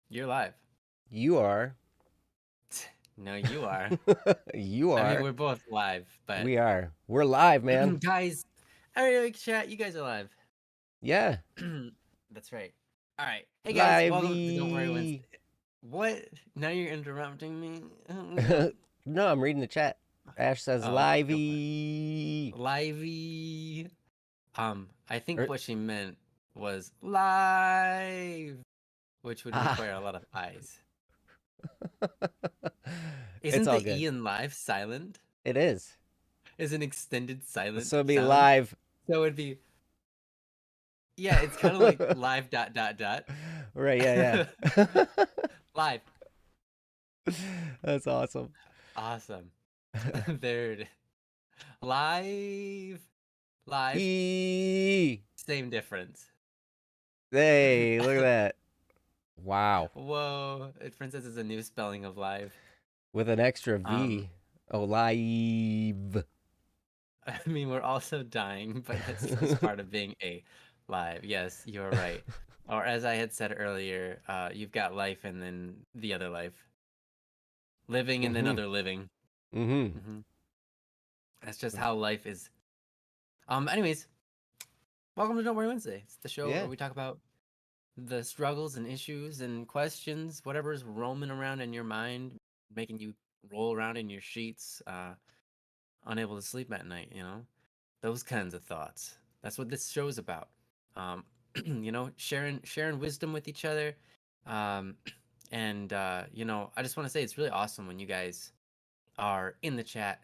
You're live. You are. No, you are. You I are. mean, we're both live, but We are. We're live, man. guys, I really like chat. You guys are live. Yeah. That's right. All right. Hey guys, welcome to Don't Worry Livey. Wednesday. What? Now you're interrupting me? No, I'm reading the chat. Ash says Oh, okay, go for it. livey. Livey. I think Er- what she meant was live, which would Ah. require a lot of eyes. It's Isn't all the good. E in live silent? It is. Is an extended silent So it'd be sound? live. So it'd be, yeah, it's kind of like live dot dot dot. Right, yeah. Live. That's awesome. Awesome. There it is. Live. Live. E. Same difference. Hey, look at that. Wow. Whoa. Princess is a new spelling of live. With an extra V. Oh, live. I mean, we're also dying, but that's just part of being a live. Yes, you're right. Or as I had said earlier, you've got life and then the other life. Living and then other living. Mm-hmm. That's just how life is. Anyways, welcome to Don't Worry Wednesday. It's the show Yeah. where we talk about the struggles and issues and questions, whatever's roaming around in your mind, making you roll around in your sheets, unable to sleep at night, those kinds of thoughts. That's what this show is about. Um, sharing wisdom with each other. Um, and I just want to say it's really awesome when you guys are in the chat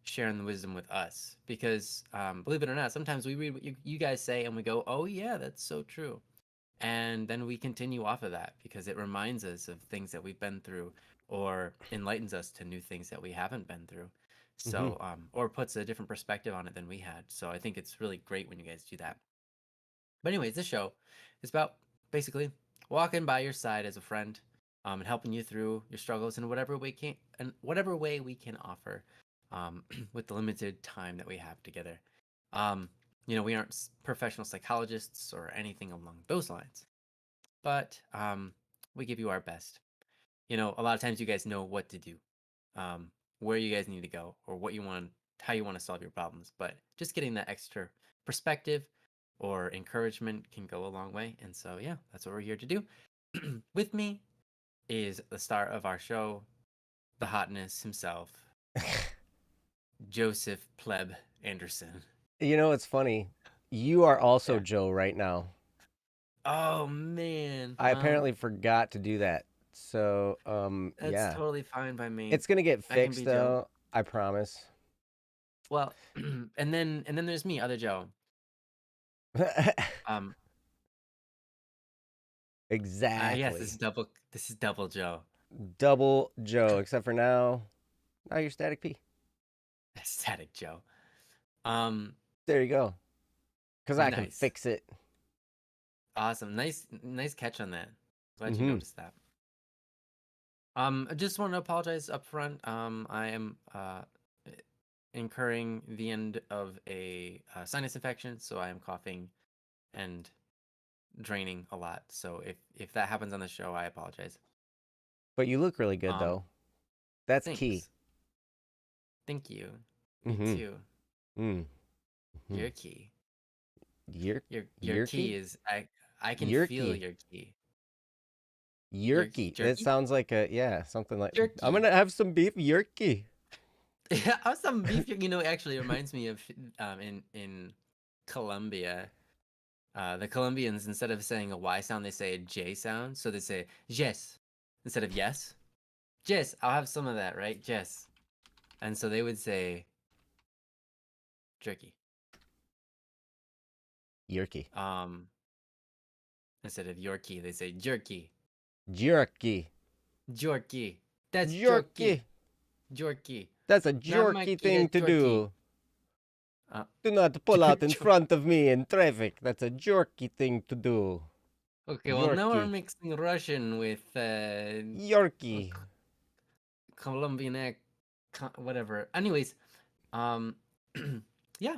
sharing the wisdom with us because believe it or not, sometimes we read what you guys say and we go, oh yeah, that's so true. And then we continue off of that because it reminds us of things that we've been through or enlightens us to new things that we haven't been through. So, or puts a different perspective on it than we had. So I think it's really great when you guys do that. But anyways, this show is about basically walking by your side as a friend, and helping you through your struggles in whatever way we can offer, with the limited time that we have together. We aren't professional psychologists or anything along those lines, but we give you our best. A lot of times you guys know what to do, where you guys need to go, or how you want to solve your problems. But just getting that extra perspective or encouragement can go a long way. And so, yeah, that's what we're here to do. With me is the star of our show, the hotness himself, Joseph Pleb Anderson. You know, it's funny. You are also Yeah. Joe right now. Oh man. I apparently forgot to do that. So, That's yeah. totally fine by me. It's gonna get I can fixed be Joe. though. I promise. Well, and then there's me, other Joe. Um, Exactly. yes, this is double Joe. Double Joe, except for now you're Static P. Static Joe. Um, There you go. Because I can nice. fix it. Awesome. Nice catch on that. Glad you noticed that. I just want to apologize up front. I am incurring the end of a sinus infection, so I am coughing and draining a lot. So if that happens on the show, I apologize. But you look really good though. That's thanks. key. Thank you. You too. Your key. Your key is I can feel your key. Yerky. That sounds like something like Jerky. I'm gonna have some beef yerky. Yeah, I have some beef. Actually, it reminds me of in Colombia. The Colombians, instead of saying a Y sound, they say a J sound. So they say yes instead of yes. Yes, I'll have some of that, right? Yes. And so they would say jerky. Yerky. Instead of Yorkie, they say jerky. Jerky. Jerky. That's jerky. Jerky. That's a jerky thing to do. Do not pull out in front of me in traffic. That's a jerky thing to do. Okay, well now we're mixing Russian with Yorkie. Colombian whatever. Anyways, yeah.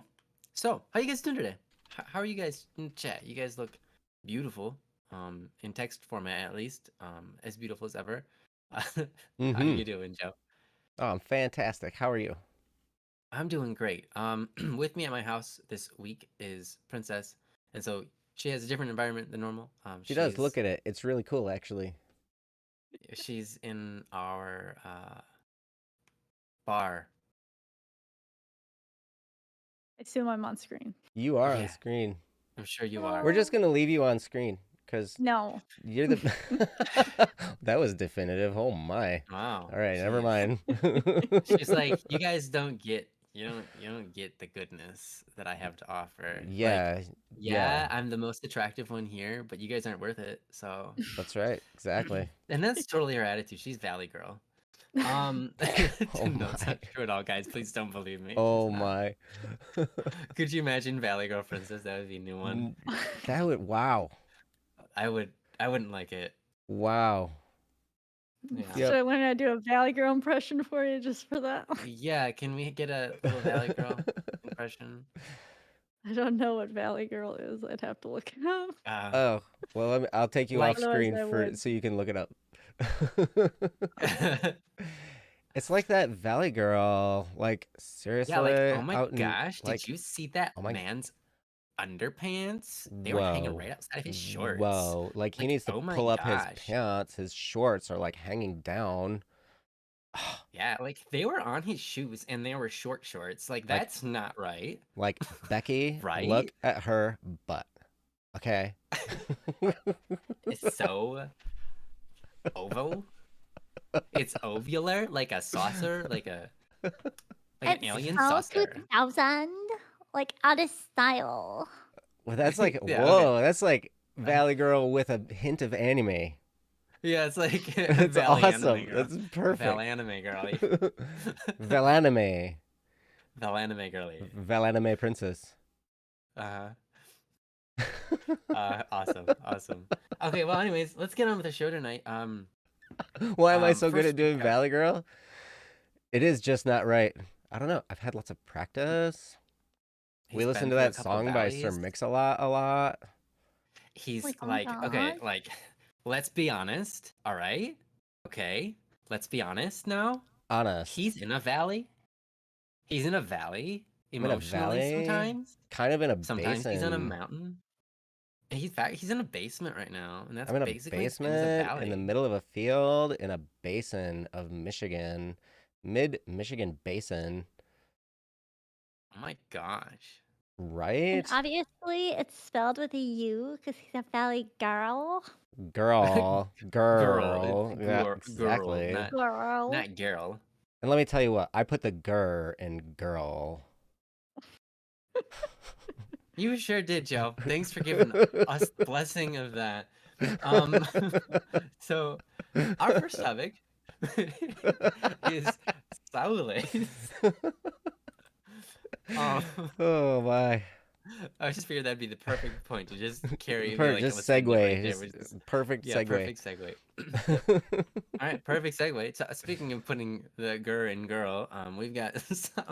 So, how you guys doing today? How are you guys in chat? You guys look beautiful. In text format at least. As beautiful as ever. How you doing, Joe? Oh, I'm fantastic. How are you? I'm doing great. With me at my house this week is Princess, and so she has a different environment than normal. She does. Look at it. It's really cool, actually. She's in our bar. I assume I'm on screen. You are on screen. I'm sure you are. We're just gonna leave you on screen because No. you're the. That was definitive. Oh my. Wow. All right, never Jeez. mind. She's like, you guys don't get you don't get the goodness that I have to offer. Like, Yeah, yeah, yeah, I'm the most attractive one here, but you guys aren't worth it. So, that's right. Exactly. and that's totally her attitude. She's Valley Girl. Oh No, it's my. not true at all, guys. Please don't believe me. She's Oh not. my. Could you imagine Valley Girl Princess? That would be a new one. That would, wow. I would. I wouldn't like it. Wow. Yeah. Should I learn how to do a Valley Girl impression for you just for that? Yeah. Can we get a little Valley Girl impression? I don't know what Valley Girl is. I'd have to look it up. Oh, well, I'll take you off Like, Otherwise, screen I would. so you can look it up. It's like that Valley Girl, like yeah, like, seriously, oh my out in gosh, did like, you see that oh my, man's underpants? They were hanging whoa, right outside of his shorts. whoa, like he Like, needs to oh my pull up his gosh. pants. His shorts are like hanging down. Yeah, like they were on his shoes and they were short shorts. Like, Like, that's not right. like Becky, Right? look at her butt. Okay. It's so oval. It's ovular, like a saucer, like an It's alien so saucer. 2000, like out of style. Well, that's like, Yeah, whoa, okay. that's like Valley Girl with a hint of anime. Yeah, it's like It's Valley awesome. Anime Girl. That's Val perfect. Anime Girly. Valanime. Val Anime Girly. Valanime Princess. Awesome, awesome. Okay, well, anyways, let's get on with the show tonight. Why am I so good First at doing we got- Valley Girl? It is just not right. I don't know. I've had lots of practice. We he's listened been to through a that couple song by Sir valleys. Mix-a-Lot a lot. He's Like, oh like, okay, God. like, let's be honest, all right? Okay, let's be honest now. Honest. He's in a valley. He's in a valley I'm in a emotionally valley. sometimes. Kind of in a Sometimes he's on a basin. mountain. He's in a basement right now, and that's I'm in a basically the same as a basement valley. in the middle of a field in a basin of Michigan. Mid-Michigan basin. Oh my gosh. Right? And obviously, it's spelled with a U because he's a Valley Girl. Girl. Girl. Yeah, Girl, exactly. Girl. not girl. And let me tell you what, I put the gur in girl. You sure did, Joe. Thanks for giving us the blessing of that. So our first topic is saules. Oh my. I just figured that'd be the perfect point to just carry Just segue. Perfect yeah, segue. perfect segue. All right, perfect segue. So, speaking of putting the gur in girl, we've got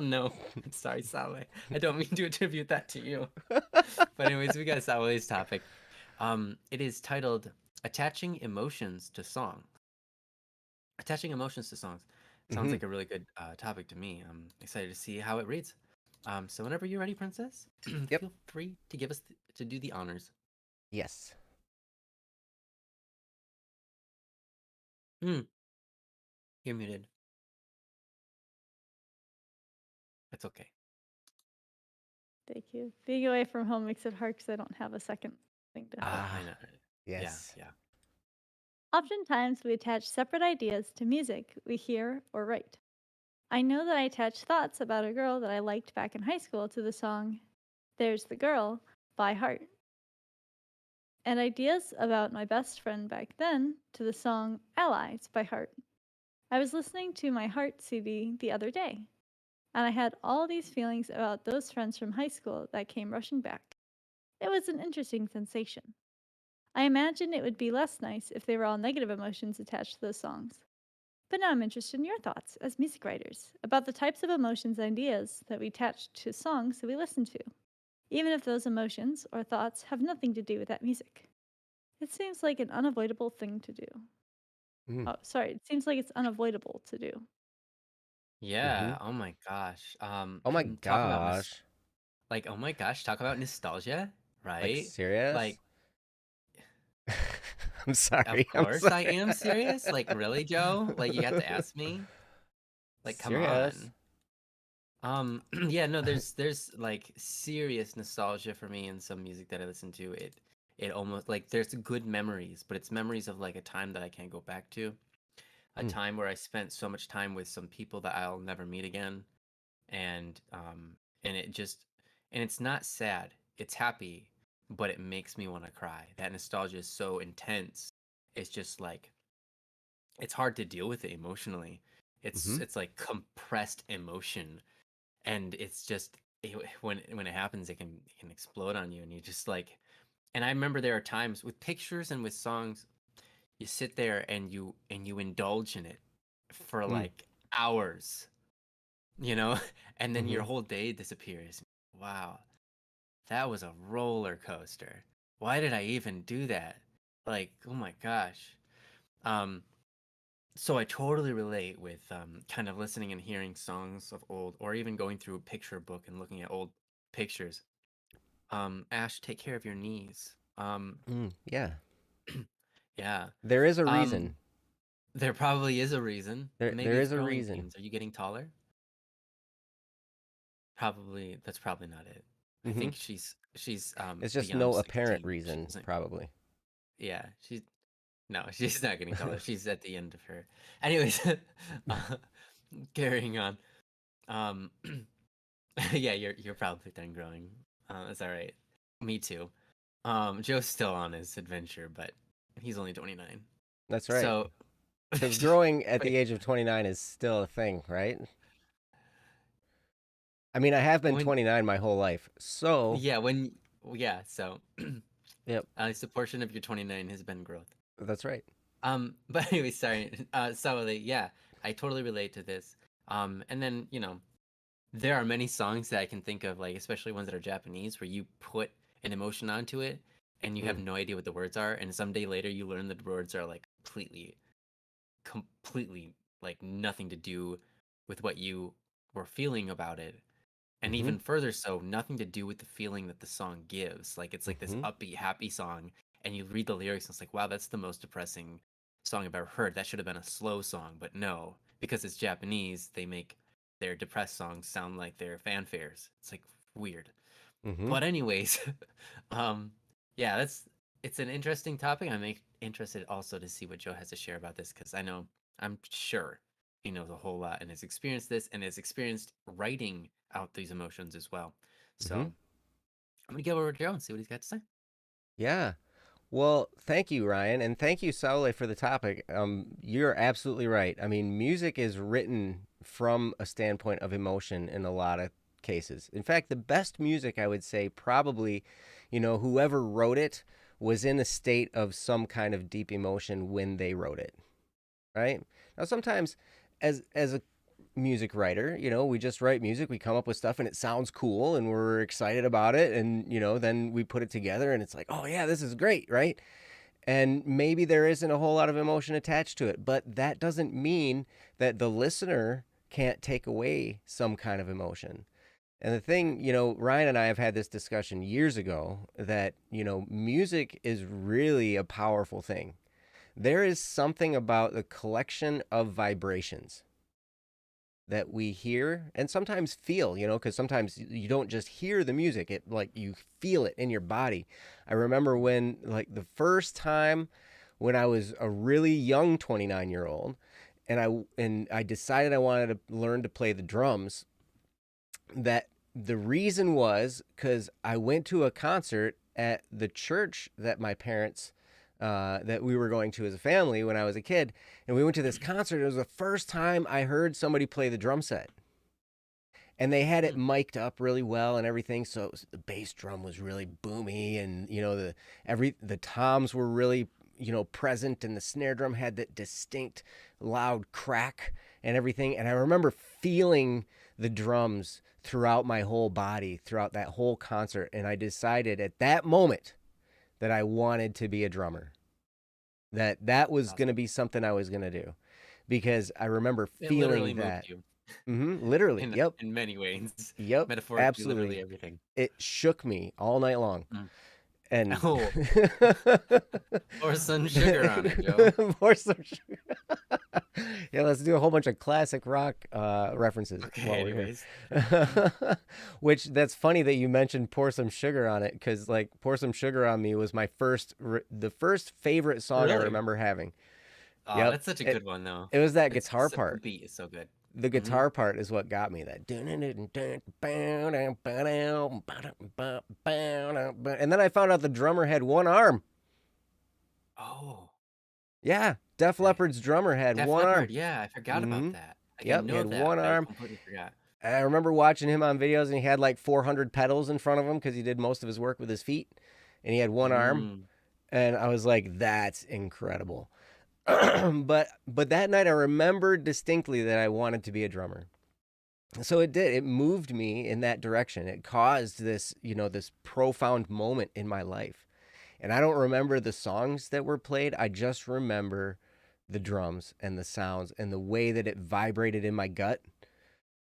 no, sorry, Sale. I don't mean to attribute that to you. But anyways, we got Sale's topic. It is titled "Attaching Emotions to Song." Attaching emotions to songs sounds like a really good topic to me. I'm excited to see how it reads. So whenever you're ready, Princess, Yep. feel free to give us to do the honors. Yes. You're muted. That's okay. Thank you. Being away from home makes it hard because I don't have a second thing to help. I know. Yes. Yeah. Oftentimes, we attach separate ideas to music we hear or write. I know that I attached thoughts about a girl that I liked back in high school to the song There's the Girl by Heart, and ideas about my best friend back then to the song Allies by Heart. I was listening to my Heart CD the other day, and I had all these feelings about those friends from high school that came rushing back. It was an interesting sensation. I imagine it would be less nice if they were all negative emotions attached to those songs. But now I'm interested in your thoughts as music writers about the types of emotions and ideas that we attach to songs that we listen to, even if those emotions or thoughts have nothing to do with that music. It seems like an unavoidable thing to do. Oh, sorry. It seems like it's unavoidable to do. Yeah. Oh my gosh. Oh my talk about gosh. oh my gosh, talk about nostalgia, right? Like serious? Like, I'm sorry. of course I am serious. Like, really, Joe? Like, you have to ask me. Like, come Serious? on. Yeah, no, there's like serious nostalgia for me in some music that I listen to. it almost like there's good memories, but it's memories of like a time that I can't go back to, a time where I spent so much time with some people that I'll never meet again, and it just and it's not sad, it's happy, but it makes me want to cry. That nostalgia is so intense. It's just like it's hard to deal with it emotionally. It's like compressed emotion, and it's just when it happens, it can explode on you, and you just like. And I remember there are times with pictures and with songs, you sit there and you indulge in it for like hours, and then your whole day disappears. Wow, that was a roller coaster. Why did I even do that? Like, oh my gosh. Um, so I totally relate with kind of listening and hearing songs of old, or even going through a picture book and looking at old pictures. Ash, take care of your knees. Yeah. Yeah. There is a Um, reason. there probably is a reason. Maybe There it's is a growing reason. pains. Are you getting taller? Probably. That's probably not it. I Mm-hmm. think she's It's just beyond no apparent 16. She reason, doesn't. probably. Yeah. No. She's not getting taller. She's at the end of her. Anyways, uh, carrying on. Um, yeah, you're probably done growing. That's all right. Me too. Joe's still on his adventure, but he's only 29. That's right. So, Because growing at the wait, age of 29 is still a thing, right? I mean, I have been when 29 my whole life, so yeah, so yep, at least a portion of your 29 has been growth. that's right. But anyway, sorry. Yeah, I totally relate to this. And then there are many songs that I can think of, like especially ones that are Japanese, where you put an emotion onto it and you have no idea what the words are, and someday later you learn that the words are like completely like nothing to do with what you were feeling about it. And Mm-hmm. even further so, nothing to do with the feeling that the song gives. Like it's like this upbeat, happy song, and you read the lyrics and it's like, wow, that's the most depressing song I've ever heard. That should have been a slow song, but no, because it's Japanese, they make their depressed songs sound like they're fanfares. It's like weird. Mm-hmm. But anyways, um, yeah, it's an interesting topic. I'm interested also to see what Joe has to share about this, because I'm sure he knows a whole lot and has experienced this and has experienced writing out these emotions as well. So Mm-hmm. I'm gonna give over to Joe and see what he's got to say. Yeah. Well, thank you, Ryan, and thank you, Saule, for the topic. You're absolutely right. I mean, music is written from a standpoint of emotion in a lot of cases. In fact, the best music, I would say, probably, whoever wrote it was in a state of some kind of deep emotion when they wrote it, right? Now, sometimes, as a music writer, we just write music, we come up with stuff, and it sounds cool, and we're excited about it, and then we put it together, and it's like, oh yeah, this is great, right? And maybe there isn't a whole lot of emotion attached to it, but that doesn't mean that the listener can't take away some kind of emotion. And the thing, Ryan and I have had this discussion years ago that, music is really a powerful thing. There is something about the collection of vibrations that we hear and sometimes feel, because sometimes you don't just hear the music, it like you feel it in your body. I remember when, like, the first time when I was a really young 29-year-old and I decided I wanted to learn to play the drums, that the reason was because I went to a concert at the church that my parents that we were going to as a family when I was a kid. And we went to this concert. It was the first time I heard somebody play the drum set. And they had it mic'd up really well and everything. So the bass drum was really boomy, and the toms were really present, and the snare drum had that distinct loud crack and everything. And I remember feeling the drums throughout my whole body throughout that whole concert. And I decided at that moment that I wanted to be a drummer, that was going to be something I was going to do, because I remember It literally feeling moved that. you Literally. Yep. in many ways, Yep. metaphorically, literally Absolutely. everything. It shook me all night long. And Oh, pour some sugar on it, Joe. pour some sugar. Yeah, let's do a whole bunch of classic rock references Okay, while we're anyways. here. Which that's funny that you mentioned "Pour Some Sugar on It" because like "Pour Some Sugar on Me" was my the first favorite song I Really? remember having. Oh, Yep, that's such a it good one though. it was that It's guitar the part. beat is so good. The Mm-hmm. guitar part is what got me. That and then I found out the drummer had one arm. Oh, Yeah, Def okay. Leppard's drummer had Def one arm. Leppard, yeah, I forgot about Mm-hmm. that. Like I Yep, he know had that, one but I arm. completely forgot. I remember watching him on videos, and he had like 400 pedals in front of him because he did most of his work with his feet, and he had one arm. Mm. And I was like, "That's incredible." but that night, I remembered distinctly that I wanted to be a drummer. So it did. It moved me in that direction. It caused this, this profound moment in my life. And I don't remember the songs that were played. I just remember the drums and the sounds and the way that it vibrated in my gut.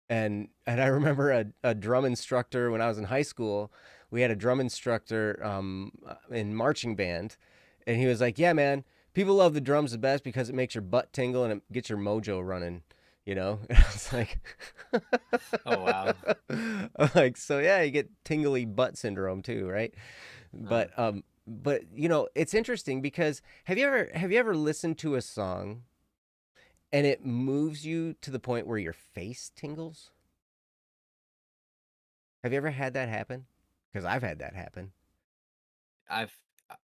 And I remember a drum instructor when I was in high school. We had a drum instructor in marching band, and he was like, "Yeah, man, people love the drums the best because it makes your butt tingle and it gets your mojo running." And I was like, Oh wow. I'm like, so yeah, you get tingly butt syndrome too, right? Uh, But it's interesting because have you ever listened to a song and it moves you to the point where your face tingles? Have you ever had that happen? Because I've had that happen. I've I-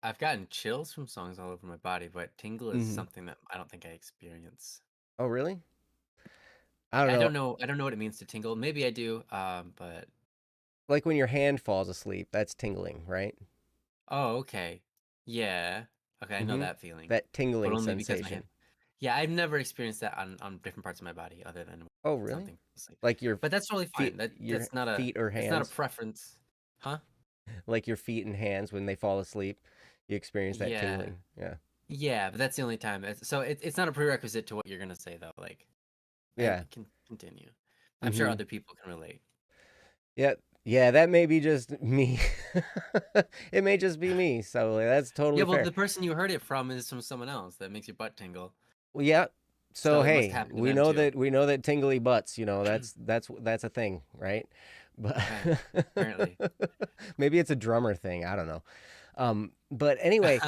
I've gotten chills from songs all over my body, but tingle is Hmm. something that I don't think I experience. Oh, really? I don't I know. don't know. I don't know what it means to tingle. Maybe I do. But Like when your hand falls asleep, that's tingling, right? oh, okay. Yeah. Okay, I know Hmm. that feeling, That but tingling only because my hand. sensation. Yeah, I've never experienced that on different parts of my body other than Oh, really? something asleep. Like your But that's totally feet, fine. That your that's not a feet or it's not a hands, preference, huh? like your feet and hands when they fall asleep, you experience that Yeah, tingling. Yeah. yeah, but that's the only time. So it's not a prerequisite to what you're gonna say though. Like, I Yeah. can continue. I'm sure Hmm. other people can relate. Yeah. Yeah, that may be just me. It may just be me. So that's Yeah, totally well, fair. the person you heard it from is from someone else that makes your butt tingle. Well, yeah. So So it must hey, happen to we them know too. that we know that tingly butts, that's a thing, right? But Okay, apparently. maybe it's a drummer thing. I don't know. But anyway,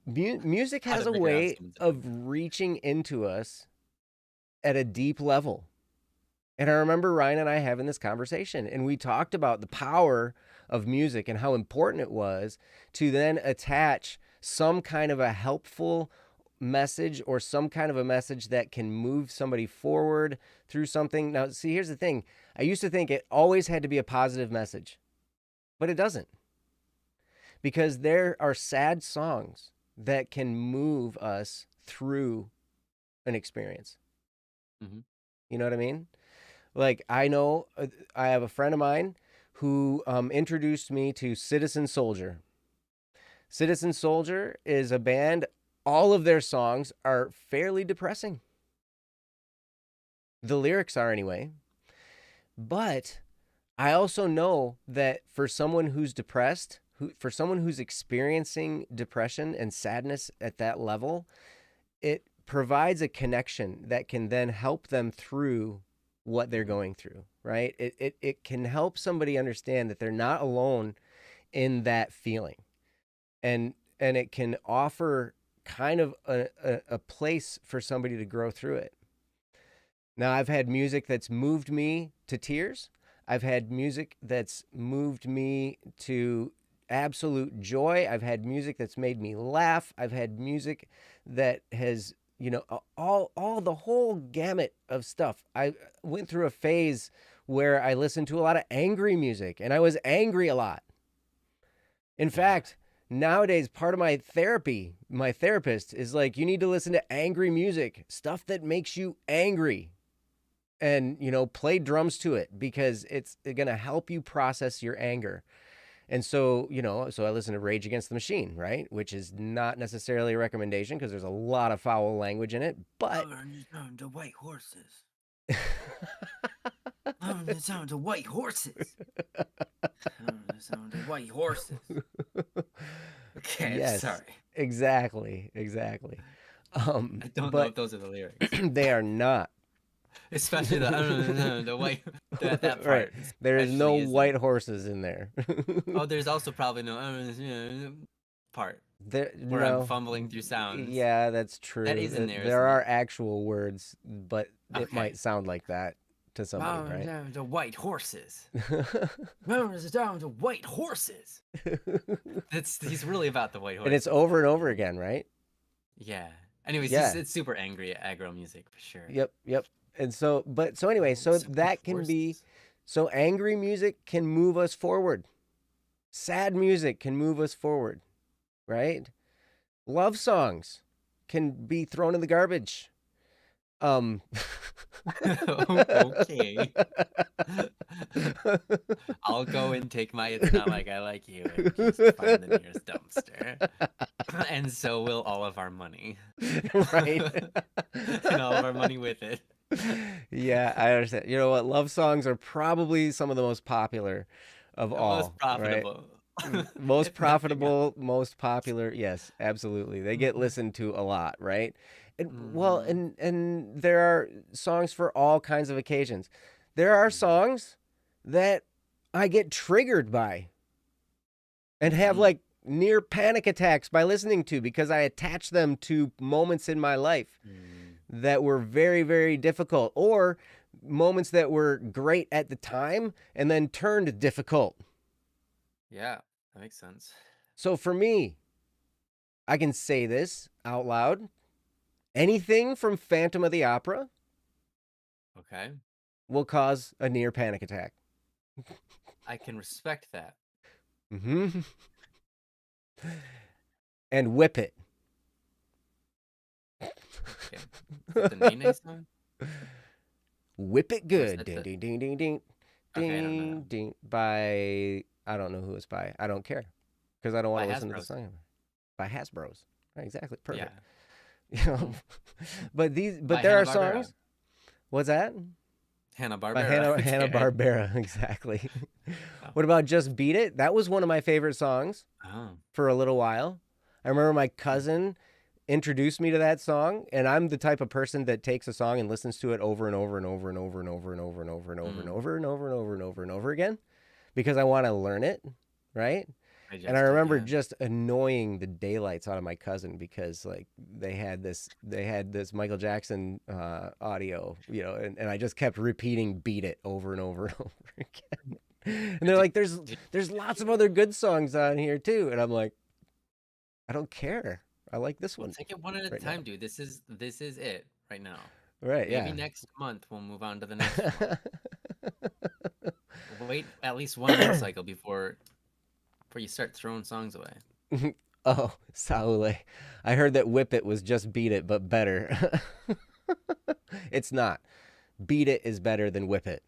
music How has to a figure out way Steven's of opinion. reaching into us at a deep level. And I remember Ryan and I having this conversation, and we talked about the power of music and how important it was to then attach some kind of a helpful message or some kind of a message that can move somebody forward through something. Now, see, here's the thing. I used to think it always had to be a positive message, but it doesn't, because there are sad songs that can move us through an experience. Hmm. You know what I mean? Like I know I have a friend of mine who introduced me to Citizen Soldier. Citizen Soldier is a band. All of their songs are fairly depressing. The lyrics are anyway. But I also know that for someone who's depressed, for someone who's experiencing depression and sadness at that level, it provides a connection that can then help them through what they're Hmm. going through, right? It can help somebody understand that they're not alone in that feeling. And it can offer kind of a place for somebody to grow through it. Now, I've had music that's moved me to tears. I've had music that's moved me to absolute joy. I've had music that's made me laugh. I've had music that has, all the whole gamut of stuff. I went through a phase where I listened to a lot of angry music and I was angry a lot. In Yeah. fact, nowadays part of my therapy, my therapist is like, you need to listen to angry music, stuff that makes you angry, and play drums to it because it's going to help you process your anger. And so so I listen to Rage Against the Machine, right, which is not necessarily a recommendation because there's a lot of foul language in it, but The white horses. The sound of white horses. The sound of white horses. Okay, I'm yes, sorry. exactly. I don't know But if those are the lyrics. they are not. Especially the white that Right. part There is no especially isn't. white horses in there. Oh, there's also probably no part There, where I'm no. fumbling through sounds. Yeah, that's That true. is in there, There isn't are it? actual words, but it might Okay. sound like that to somebody, Down, right? down to white horses. Down to white horses. He's really about the white And it's horses, over and though, over again, right? Yeah. Anyways, Yeah. it's super angry aggro music for sure. Yep, yep. And so, but so anyway, so So white that can be, horses. so angry music can move us forward. Sad music can move us forward, right? Love songs can be thrown in the garbage. Okay. I'll go and take my "It's Not Like I Like You" and just find the nearest dumpster. And so will all of our money. Right. And all of our money with it. Yeah, I understand. You know what? Love songs are probably some of the most popular of The most all, right? profitable. Most If nothing else. profitable, most popular. Yes, absolutely. They get listened to a lot, right? And well, Mhm. and there are songs for all kinds of occasions. There are songs that I get triggered by and have Mhm. like near panic attacks by listening to because I attach them to moments in my life Mm. that were very, very difficult or moments that were great at the time and then turned difficult. Yeah, that makes sense. So for me, I can say this out loud. Anything from Phantom of the Opera Okay. will cause a near panic attack. I can respect that. Mm-hmm. And Whip It. Okay. Is it the Nene song? Whip It Or is Good. that Ding, the... ding, ding, ding, ding. Okay, I don't know. Ding, ding. By, I don't know who it's by. I don't care because I don't want By to listen to the Hasbro's. song. By Hasbro's. Right, exactly. Yeah. Perfect. You know, but By there are Hanna-Barbera. songs. What's that? By Hanna-Barbera. Okay. Hanna-Barbera, exactly. Oh. What about Just Beat It? That was one of my favorite songs Oh. for a little while. I remember my cousin introduced me to that song, and I'm the type of person that takes a song and listens to it over and over and over and over and over and over and over and over and over and over and over and over and over again because I want to learn it, right? And I remember just annoying the daylights out of my cousin because like they had this Michael Jackson audio, you know, and I just kept repeating "Beat It" over and over and over again. And they're like, there's lots of other good songs on here too. And I'm like, I don't care. I like this We'll one. take it one at a right time, now. dude. This is it right now. Right, Maybe yeah. next month we'll move on to the next one. Wait at least one more cycle before you start throwing songs away. Oh, Saule. I heard that Whip It was just Beat It, but better. It's not. Beat It is better than Whip It.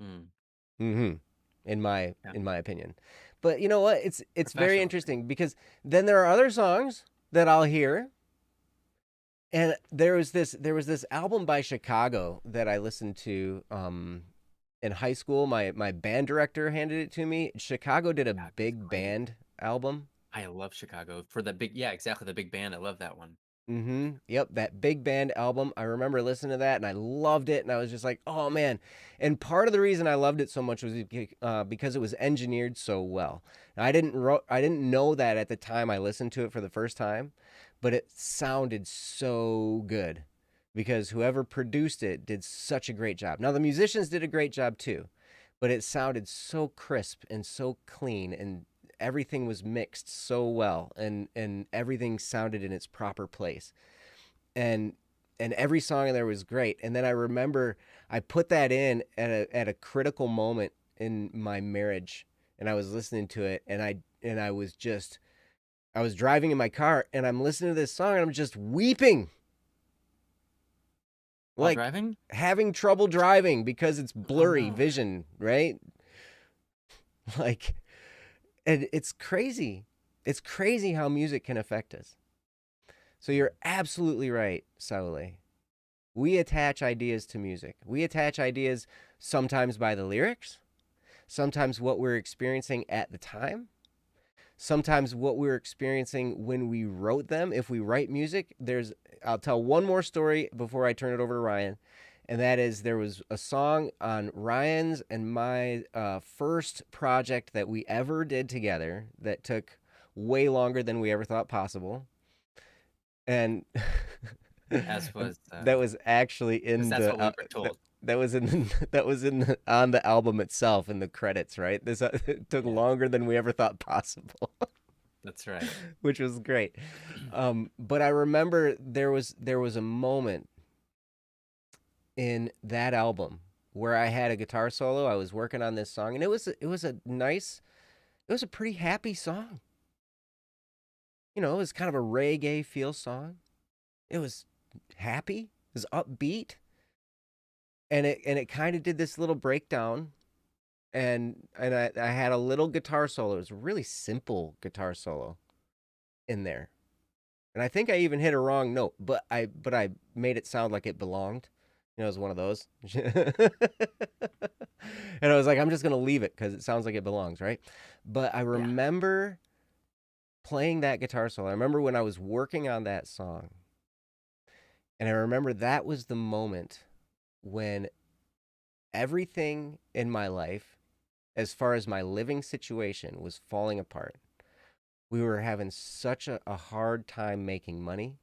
Mm-hmm. In my opinion. But you know what? It's very interesting because then there are other songs that I'll hear. And there was this album by Chicago that I listened to in high school. My band director handed it to me. Chicago did a big band album. I love Chicago for the big, exactly, the big band. I love that one. Mm-hmm. Yep, that big band album. I remember listening to that and I loved it. And I was just like, oh man. And part of the reason I loved it so much was because it was engineered so well. I didn't know that at the time I listened to it for the first time, but it sounded so good because whoever produced it did such a great job. Now the musicians did a great job too, but it sounded so crisp and so clean and everything was mixed so well and everything sounded in its proper place. And every song in there was great. And then I remember I put that in at a critical moment in my marriage and I was listening to it and I was driving in my car and I'm listening to this song and I'm just weeping. While Like driving? having trouble driving because it's blurry vision, right? Like, and it's crazy. It's crazy how music can affect us. So you're absolutely right, Saule. We attach ideas to music. We attach ideas sometimes by the lyrics, sometimes what we're experiencing at the time, sometimes what we're experiencing when we wrote them. If we write music, I'll tell one more story before I turn it over to Ryan. And that is, there was a song on Ryan's and my first project that we ever did together that took way longer than we ever thought possible. And As was, that was actually in that's what we the were told. that was in on the album itself in the credits, right? This it took longer than we ever thought possible. That's right. Which was great. But I remember there was a moment in that album where I had a guitar solo. I was working on this song, and it was a pretty happy song. You know, it was kind of a reggae feel song. It was happy. It was upbeat. And it kind of did this little breakdown, and I had a little guitar solo. It was a really simple guitar solo in there. And I think I even hit a wrong note, but I made it sound like it belonged. You know, it was one of those. And I was like, I'm just going to leave it because it sounds like it belongs, right? But I remember playing that guitar solo. I remember when I was working on that song. And I remember that was the moment when everything in my life, as far as my living situation, was falling apart. We were having such a hard time making money.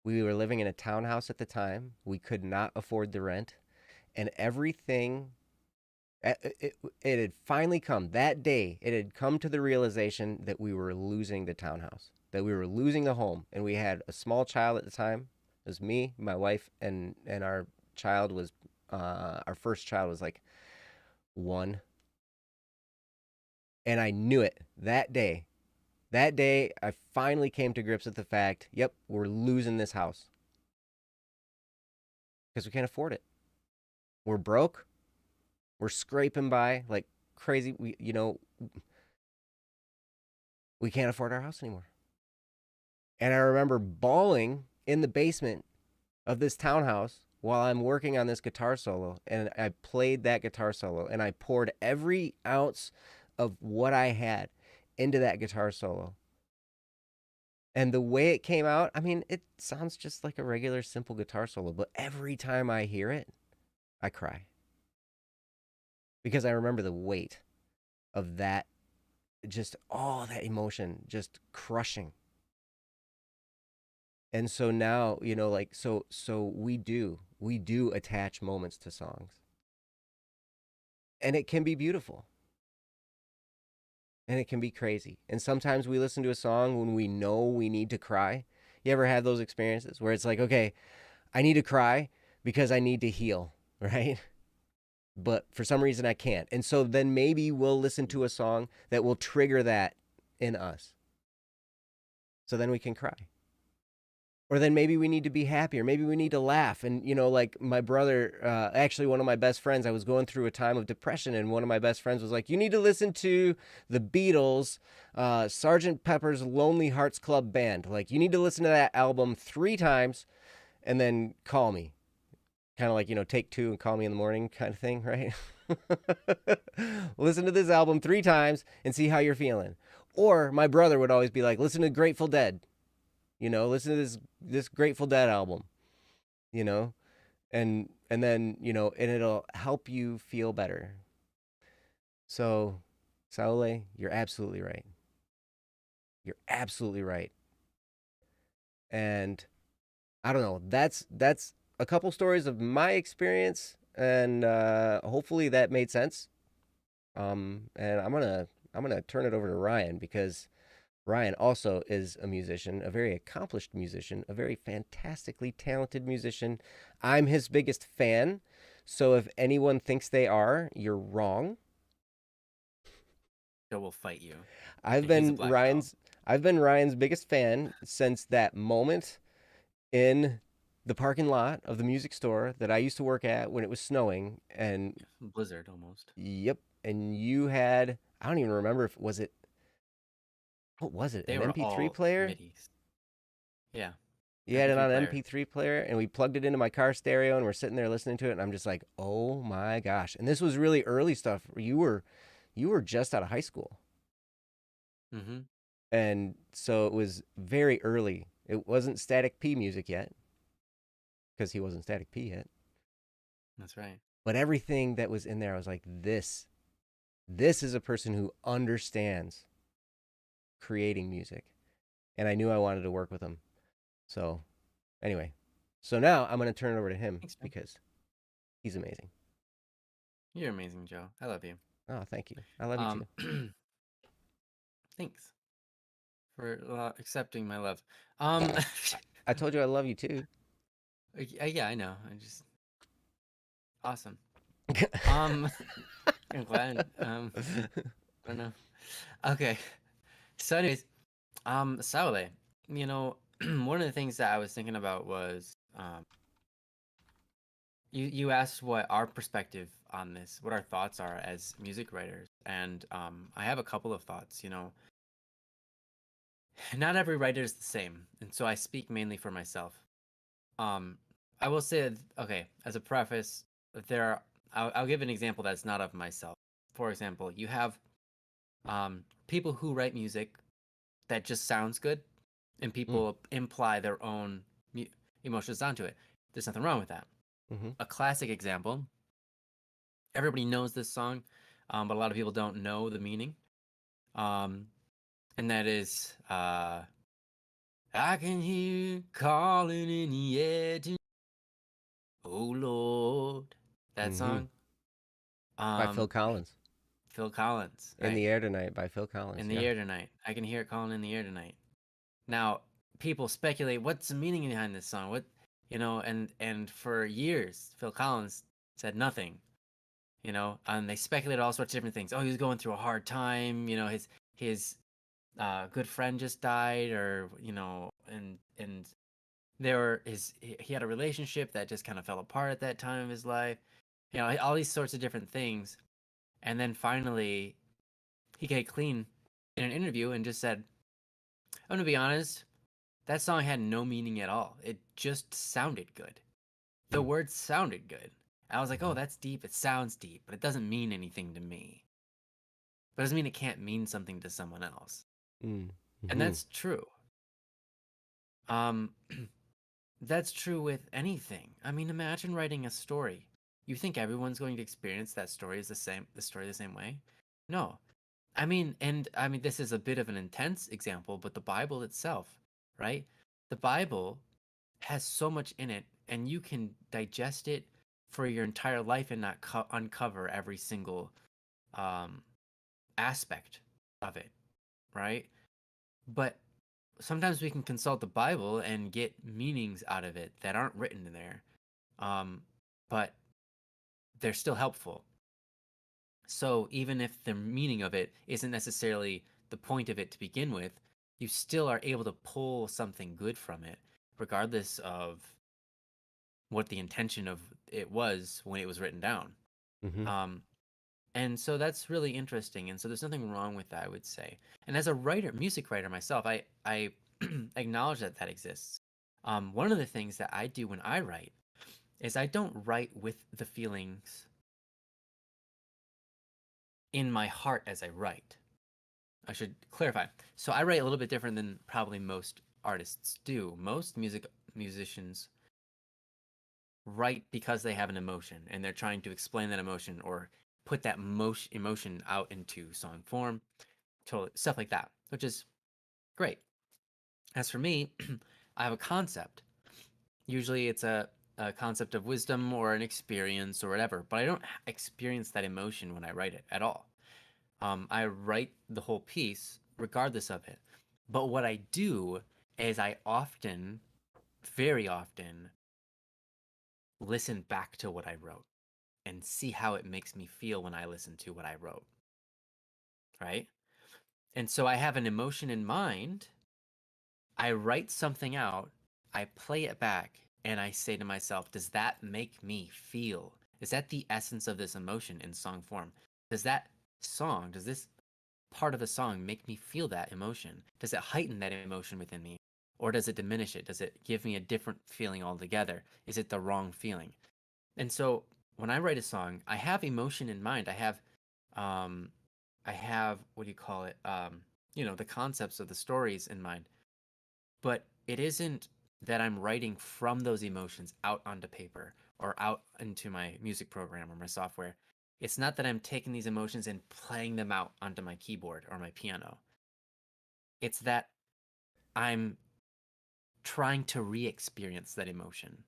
We were living in a townhouse at the time. We could not afford the rent. And everything, it had finally come. That day, it had come to the realization that we were losing the townhouse, that we were losing the home. And we had a small child at the time. It was me, my wife, and our child was, our first child was like 1. And I knew it that day. That day, I finally came to grips with the fact, yep, we're losing this house. Because we can't afford it. We're broke. We're scraping by like crazy. We can't afford our house anymore. And I remember bawling in the basement of this townhouse while I'm working on this guitar solo. And I played that guitar solo, and I poured every ounce of what I had into that guitar solo. And the way it came out, I mean, it sounds just like a regular simple guitar solo, but every time I hear it, I cry. Because I remember the weight of that, just all that emotion just crushing. And so now, like, so we do attach moments to songs. And it can be beautiful. And it can be crazy. And sometimes we listen to a song when we know we need to cry. You ever had those experiences where it's like, okay, I need to cry because I need to heal, right? But for some reason I can't. And so then maybe we'll listen to a song that will trigger that in us. So then we can cry. Or then maybe we need to be happy, or maybe we need to laugh. And, like my brother, actually one of my best friends, I was going through a time of depression, and one of my best friends was like, you need to listen to the Beatles, Sgt. Pepper's Lonely Hearts Club Band. Like, you need to listen to that album 3 times and then call me. Kind of like, take 2 and call me in the morning kind of thing, right? Listen to this album 3 times and see how you're feeling. Or my brother would always be like, listen to Grateful Dead. Listen to this Grateful Dead album, and then, and it'll help you feel better. So, Saule, you're absolutely right. You're absolutely right. And I don't know, that's a couple stories of my experience, and hopefully that made sense. And I'm gonna turn it over to Ryan, because Ryan also is a musician, a very accomplished musician, a very fantastically talented musician. I'm his biggest fan, so if anyone thinks they are, you're wrong. Joe will fight you. I've been Ryan's biggest fan since that moment in the parking lot of the music store that I used to work at when it was snowing, and blizzard almost. Yep, and you had, I don't even remember if what was it? They an were MP3 all player? MIDIs. Yeah. You had it on an player. MP3 player, and we plugged it into my car stereo, and we're sitting there listening to it, and I'm just like, oh my gosh. And this was really early stuff. You were just out of high school. Mm-hmm. And so it was very early. It wasn't Static P music yet because he wasn't Static P yet. That's right. But everything that was in there, I was like, this is a person who understands creating music. And I knew I wanted to work with him. So, anyway, so now I'm going to turn it over to him Thanks, man. because he's amazing. You're amazing, Joe. I love you. Oh, thank you. I love you too. Thanks for accepting my love. I told you I love you too. Yeah, I know. I just awesome. I'm glad. I don't know. Okay. So, anyways, Saule, you know, one of the things that I was thinking about was, you asked what our perspective on this, what our thoughts are as music writers, and I have a couple of thoughts. You know, not every writer is the same, and so I speak mainly for myself. Um, I will say, okay, as a preface, there are, I'll give an example that's not of myself. For example, you have people who write music that just sounds good, and people imply their own emotions onto it. There's nothing wrong with that. Mm-hmm. A classic example. Everybody knows this song, but a lot of people don't know the meaning. And that is, I can hear you calling in the air to, oh Lord. That Mm-hmm. song. By Phil Um, Collins. Phil Collins, In right? the Air Tonight by Phil Collins. In the Yeah. air tonight. I can hear it calling in the air tonight. Now, people speculate what's the meaning behind this song. What, you know, and for years, Phil Collins said nothing. You know, and they speculated all sorts of different things. Oh, he was going through a hard time. You know, his good friend just died, or you know, and there were he had a relationship that just kind of fell apart at that time of his life. You know, all these sorts of different things, and then finally he came clean in an interview and just said, "I'm gonna be honest. That song had no meaning at all. It just sounded good. The Mm. words sounded good." I was like, "Oh, Mm-hmm. that's deep. It sounds deep, but it doesn't mean anything to me. But it doesn't mean it can't mean something to someone else." And Mm-hmm. that's true. Um, that's true with anything. I mean, imagine writing a story. You think everyone's going to experience that story as the story the same way? No. I mean, this is a bit of an intense example, but the Bible itself, right? The Bible has so much in it, and you can digest it for your entire life and not uncover every single um, aspect of it, right? But sometimes we can consult the Bible and get meanings out of it that aren't written in there, um, but they're still helpful. So even if the meaning of it isn't necessarily the point of it to begin with, you still are able to pull something good from it, regardless of what the intention of it was when it was written down. Mm-hmm. Um, and so that's really interesting. And so there's nothing wrong with that, I would say. And as a writer, music writer myself, I acknowledge that that exists. One of the things that I do when I write is I don't write with the feelings in my heart as I write. I should clarify. So I write a little bit different than probably most artists do. Most musicians write because they have an emotion and they're trying to explain that emotion or put that emotion out into song form, totally stuff like that, which is great. As for me, I have a concept. Usually it's a concept of wisdom or an experience or whatever, but I don't experience that emotion when I write it at all. I write the whole piece regardless of it. But what I do is I often, very often, listen back to what I wrote and see how it makes me feel when I listen to what I wrote. Right? And so I have an emotion in mind. I write something out, I play it back, and I say to myself, does that make me feel? Is that the essence of this emotion in song form? Does that does this part of the song make me feel that emotion? Does it heighten that emotion within me? Or does it diminish it? Does it give me a different feeling altogether? Is it the wrong feeling? And so when I write a song, I have emotion in mind. Um, I have, what do you call it? the concepts of the stories in mind. But it isn't that I'm writing from those emotions out onto paper or out into my music program or my software. It's not that I'm taking these emotions and playing them out onto my keyboard or my piano. It's that I'm trying to re-experience that emotion.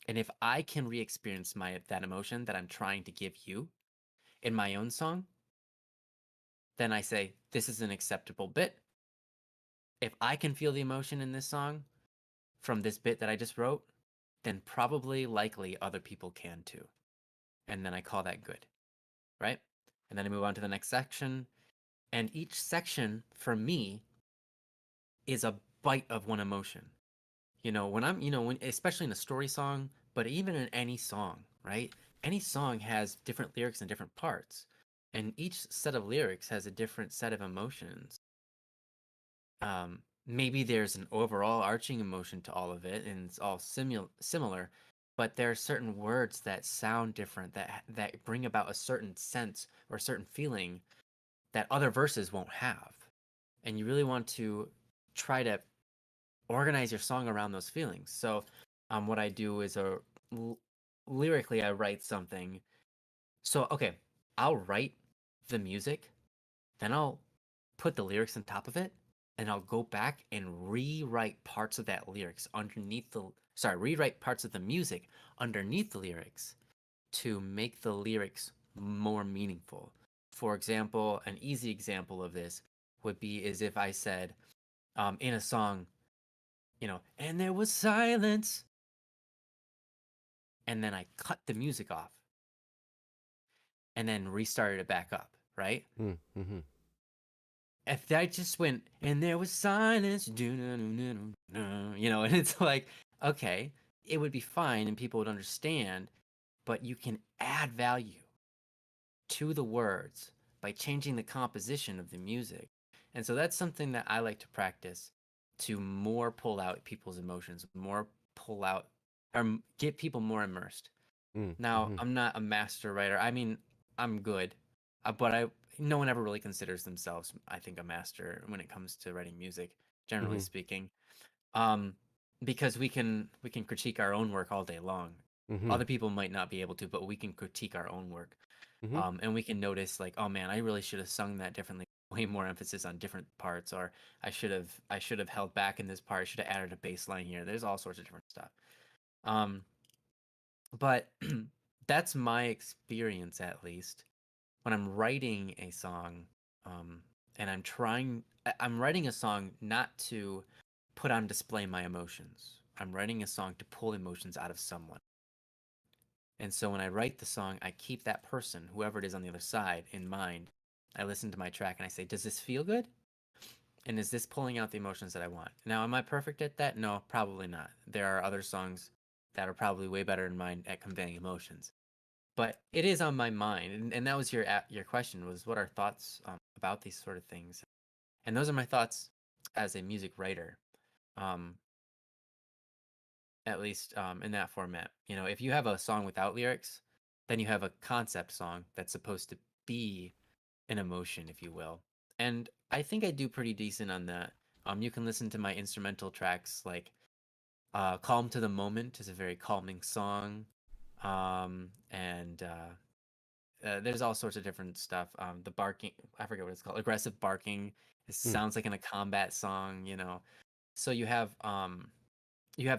And if I can re-experience that emotion that I'm trying to give you in my own song, then I say this is an acceptable bit. If I can feel the emotion in this song from this bit that I just wrote, then probably likely other people can too. And then I call that good, right? And then I move on to the next section. And each section for me is a bite of one emotion. When especially in a story song, but even in any song, right? Any song has different lyrics and different parts. And each set of lyrics has a different set of emotions. Maybe there's an overall arching emotion to all of it, and it's all similar, but there are certain words that sound different, that bring about a certain sense or a certain feeling that other verses won't have. And you really want to try to organize your song around those feelings. So, what I do is lyrically, I write something. So, okay, I'll write the music, then I'll put the lyrics on top of it, and I'll go back and rewrite parts of that lyrics underneath rewrite parts of the music underneath the lyrics to make the lyrics more meaningful. For example, an easy example of this would be is if I said in a song, and there was silence, and then I cut the music off and then restarted it back up, right? Mm-hmm. If I just went and there was silence, and it's like, okay, it would be fine and people would understand, but you can add value to the words by changing the composition of the music. And so that's something that I like to practice to more pull out people's emotions, more pull out or get people more immersed. Now, Mm-hmm. I'm not a master writer. I mean, I'm good, but no one ever really considers themselves, I think, a master when it comes to writing music, generally Mm-hmm. speaking. Um, because we can critique our own work all day long. Mm-hmm. Other people might not be able to, but we can critique our own work. Mm-hmm. And we can notice like, oh man, I really should have sung that differently, way more emphasis on different parts, or I should have held back in this part. I should have added a bass line here. There's all sorts of different stuff. Um, but that's my experience, at least when I'm writing a song. And I'm writing a song not to put on display my emotions. I'm writing a song to pull emotions out of someone. And so when I write the song, I keep that person, whoever it is on the other side, in mind. I listen to my track and I say, does this feel good? And is this pulling out the emotions that I want? Now, am I perfect at that? No, probably not. There are other songs that are probably way better in mine at conveying emotions. But it is on my mind, and that was your question, was what are thoughts about these sort of things? And those are my thoughts as a music writer, um, at least in that format. If you have a song without lyrics, then you have a concept song that's supposed to be an emotion, if you will. And I think I do pretty decent on that. You can listen to my instrumental tracks, like "Calm to the Moment" is a very calming song, and there's all sorts of different stuff. The barking, I forget what it's called. Aggressive barking. It sounds like in a combat song. So you have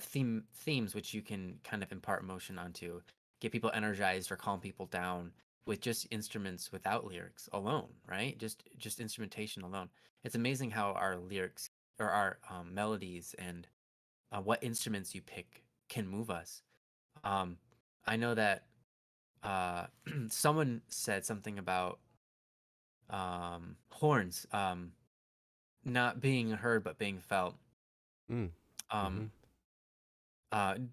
themes which you can kind of impart emotion onto, get people energized or calm people down with just instruments without lyrics alone, right? Just instrumentation alone. It's amazing how our lyrics or our melodies and what instruments you pick can move us. Um, I know that someone said something about horns not being heard but being felt. Mm-hmm. Um,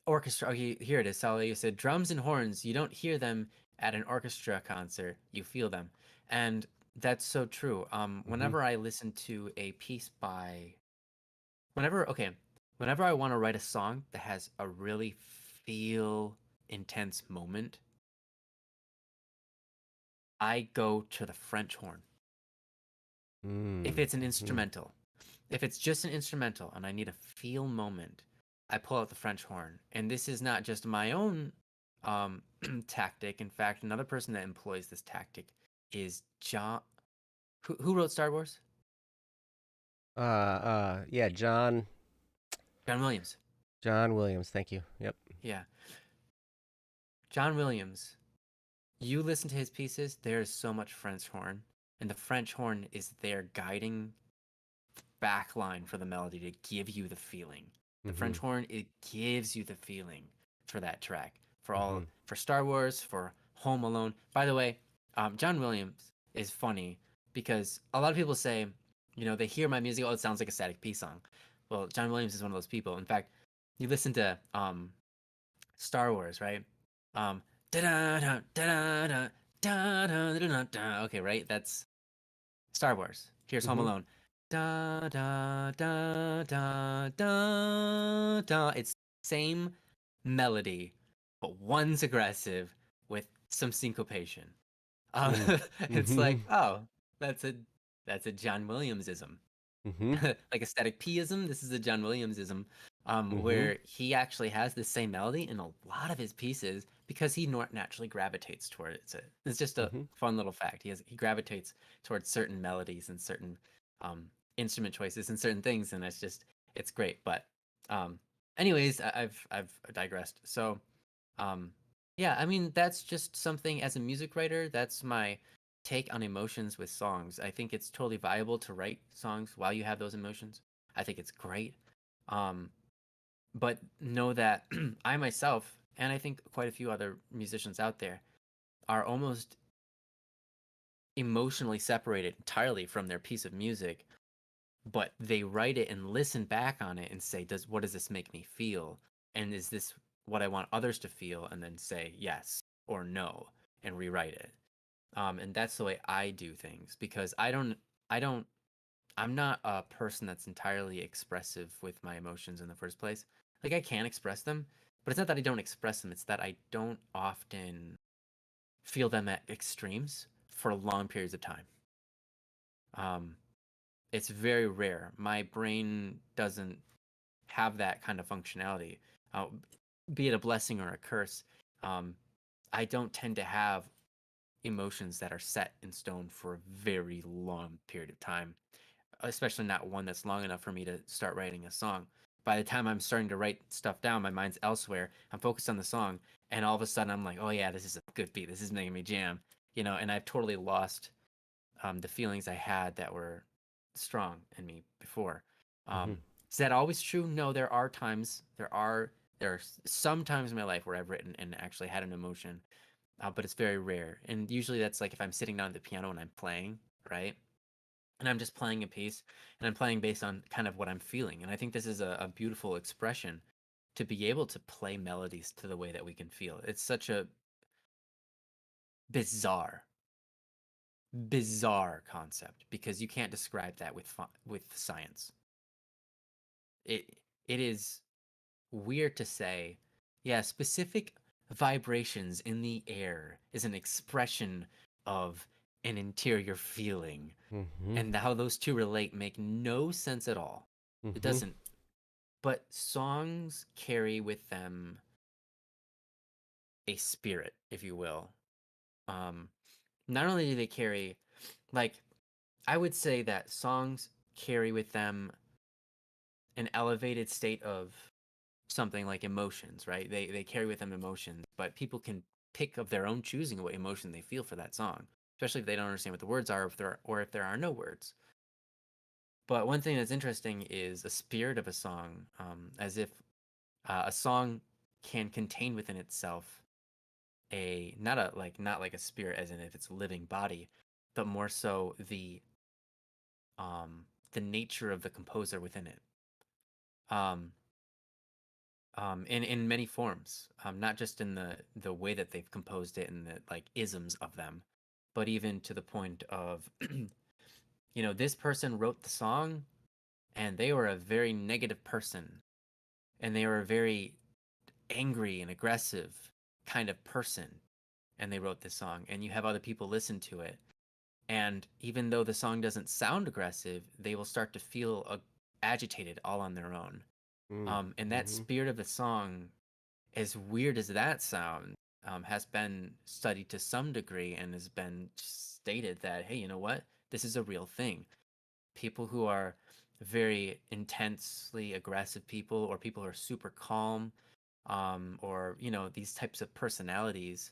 orchestra. Okay, here it is. Sally, you said drums and horns. You don't hear them at an orchestra concert. You feel them, and that's so true. Mm-hmm. Whenever I listen to a piece by, whenever I want to write a song that has a really feel intense moment, I go to the French horn. If it's an Mm-hmm. instrumental, if it's just an instrumental and I need a feel moment, I pull out the French horn. And this is not just my own tactic. In fact, another person that employs this tactic is John. Who wrote Star Wars? Yeah, John Williams. John Williams. Thank you. Yep. Yeah. John Williams. You listen to his pieces, there's so much French horn. And the French horn is their guiding backline for the melody to give you the feeling. The Mm-hmm. French horn, it gives you the feeling for that track. Mm-hmm. For Star Wars, for Home Alone. By the way, John Williams is funny because a lot of people say, they hear my music, oh, it sounds like a Static P song. Well, John Williams is one of those people. In fact, you listen to Star Wars, right? Da da da da da da da da da. Okay, right? That's Star Wars. Here's Home Mm-hmm. Alone. Da da da da da da. It's same melody, but one's aggressive with some syncopation. Um, Mm. it's Mm-hmm. like, oh, that's a that's a John Williamsism. Mm-hmm. Like a static P-ism. This is a John Williamsism, Mm-hmm. where he actually has the same melody in a lot of his pieces because he naturally gravitates towards it. It's just a Mm-hmm. fun little fact. He gravitates towards certain melodies and certain um, instrument choices and certain things, and it's great. But um, anyways, I've digressed. So um, yeah, I mean that's just something as a music writer. That's my take on emotions with songs. I think it's totally viable to write songs while you have those emotions. I think it's great. Um, but know that I myself, and I think quite a few other musicians out there, are almost emotionally separated entirely from their piece of music, but they write it and listen back on it and say, what does this make me feel? And is this what I want others to feel? And then say yes or no and rewrite it. And that's the way I do things because I don't, I'm not a person that's entirely expressive with my emotions in the first place. Like I can express them, but it's not that I don't express them. It's that I don't often feel them at extremes for long periods of time. Um, it's very rare. My brain doesn't have that kind of functionality, uh, be it a blessing or a curse. Um, I don't tend to have emotions that are set in stone for a very long period of time, especially not one that's long enough for me to start writing a song. By the time I'm starting to write stuff down, my mind's elsewhere. I'm focused on the song, and all of a sudden I'm like, oh yeah, this is a good beat. This is making me jam, and I've totally lost the feelings I had that were strong in me before. Mm-hmm. Is that always true? No, there are times. There are some times in my life where I've written and actually had an emotion, but it's very rare. And usually that's like if I'm sitting down at the piano and I'm playing, right? And I'm just playing a piece and I'm playing based on kind of what I'm feeling. And I think this is a beautiful expression to be able to play melodies to the way that we can feel. It's such a bizarre, bizarre concept because you can't describe that with science. It is weird to say, yeah, specific vibrations in the air is an expression of an interior feeling. Mm-hmm. And how those two relate make no sense at all. It Mm-hmm. doesn't. But songs carry with them a spirit, if you will. Um, Not only do they carry, like, I would say that songs carry with them an elevated state of something like emotions, right? They carry with them emotions, but people can pick of their own choosing what emotion they feel for that song, especially if they don't understand what the words are, or if there are no words. But one thing that's interesting is the spirit of a song, as if a song can contain within itself a not like a spirit as in if it's a living body, but more so the nature of the composer within it. Um, in many forms, not just in the way that they've composed it and the like isms of them, but even to the point of this person wrote the song and they were a very negative person and they were a very angry and aggressive kind of person and they wrote this song and you have other people listen to it And even though the song doesn't sound aggressive, they will start to feel agitated all on their own. And that spirit of the song, as weird as that sounds, has been studied to some degree and has been stated that, hey, you know what? This is a real thing. People who are very intensely aggressive people, or people who are super calm, or, these types of personalities,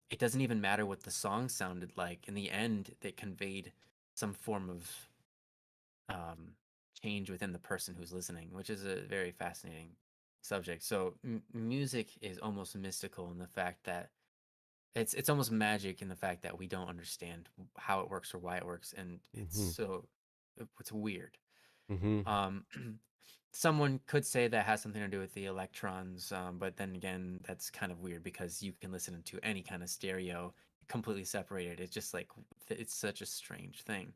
it doesn't even matter what the song sounded like. In the end, they conveyed some form of um, change within the person who's listening, which is a very fascinating subject. So music is almost mystical in the fact that it's almost magic in the fact that we don't understand how it works or why it works, and it's weird. Mm-hmm. Um, someone could say that has something to do with the electrons, but then again, that's kind of weird because you can listen to any kind of stereo completely separated. It's just like it's such a strange thing.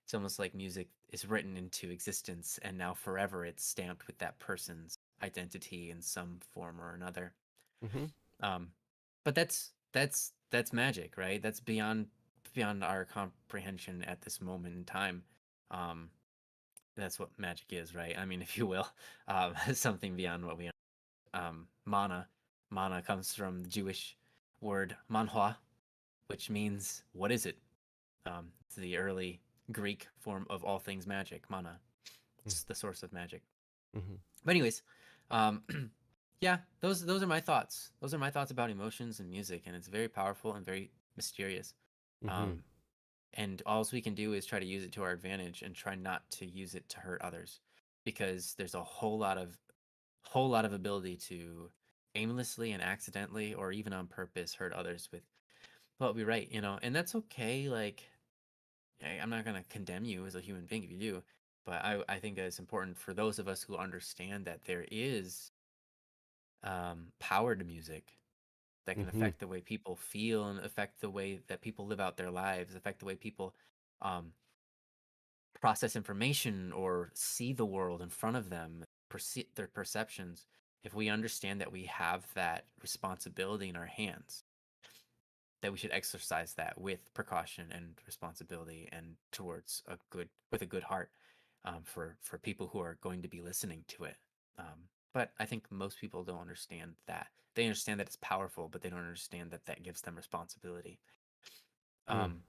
It's almost like music is written into existence and now forever it's stamped with that person's identity in some form or another. Mm-hmm. Um, but that's magic, right? That's beyond our comprehension at this moment in time. Um, that's what magic is, right? I mean, if you will, something beyond what we mana. Mana comes from the Jewish word manhwa, which means what is it? It's the early Greek form of all things magic, mana. It's the source of magic. Mm-hmm. But anyways, um, yeah, those are my thoughts. Those are my thoughts about emotions and music, and it's very powerful and very mysterious. Mm-hmm. Um, and all we can do is try to use it to our advantage and try not to use it to hurt others, because there's a whole lot of ability to aimlessly and accidentally or even on purpose hurt others with what we write, and that's okay. Like, I'm not gonna condemn you as a human being if you do, but I think that it's important for those of us who understand that there is power to music that can Mm-hmm. affect the way people feel and affect the way that people live out their lives, affect the way people um, process information or see the world in front of them, their perceptions. If we understand that we have that responsibility in our hands, that we should exercise that with precaution and responsibility and with a good heart, for people who are going to be listening to it. But I think most people don't understand that. They understand that it's powerful, but they don't understand that that gives them responsibility. Mm. Um,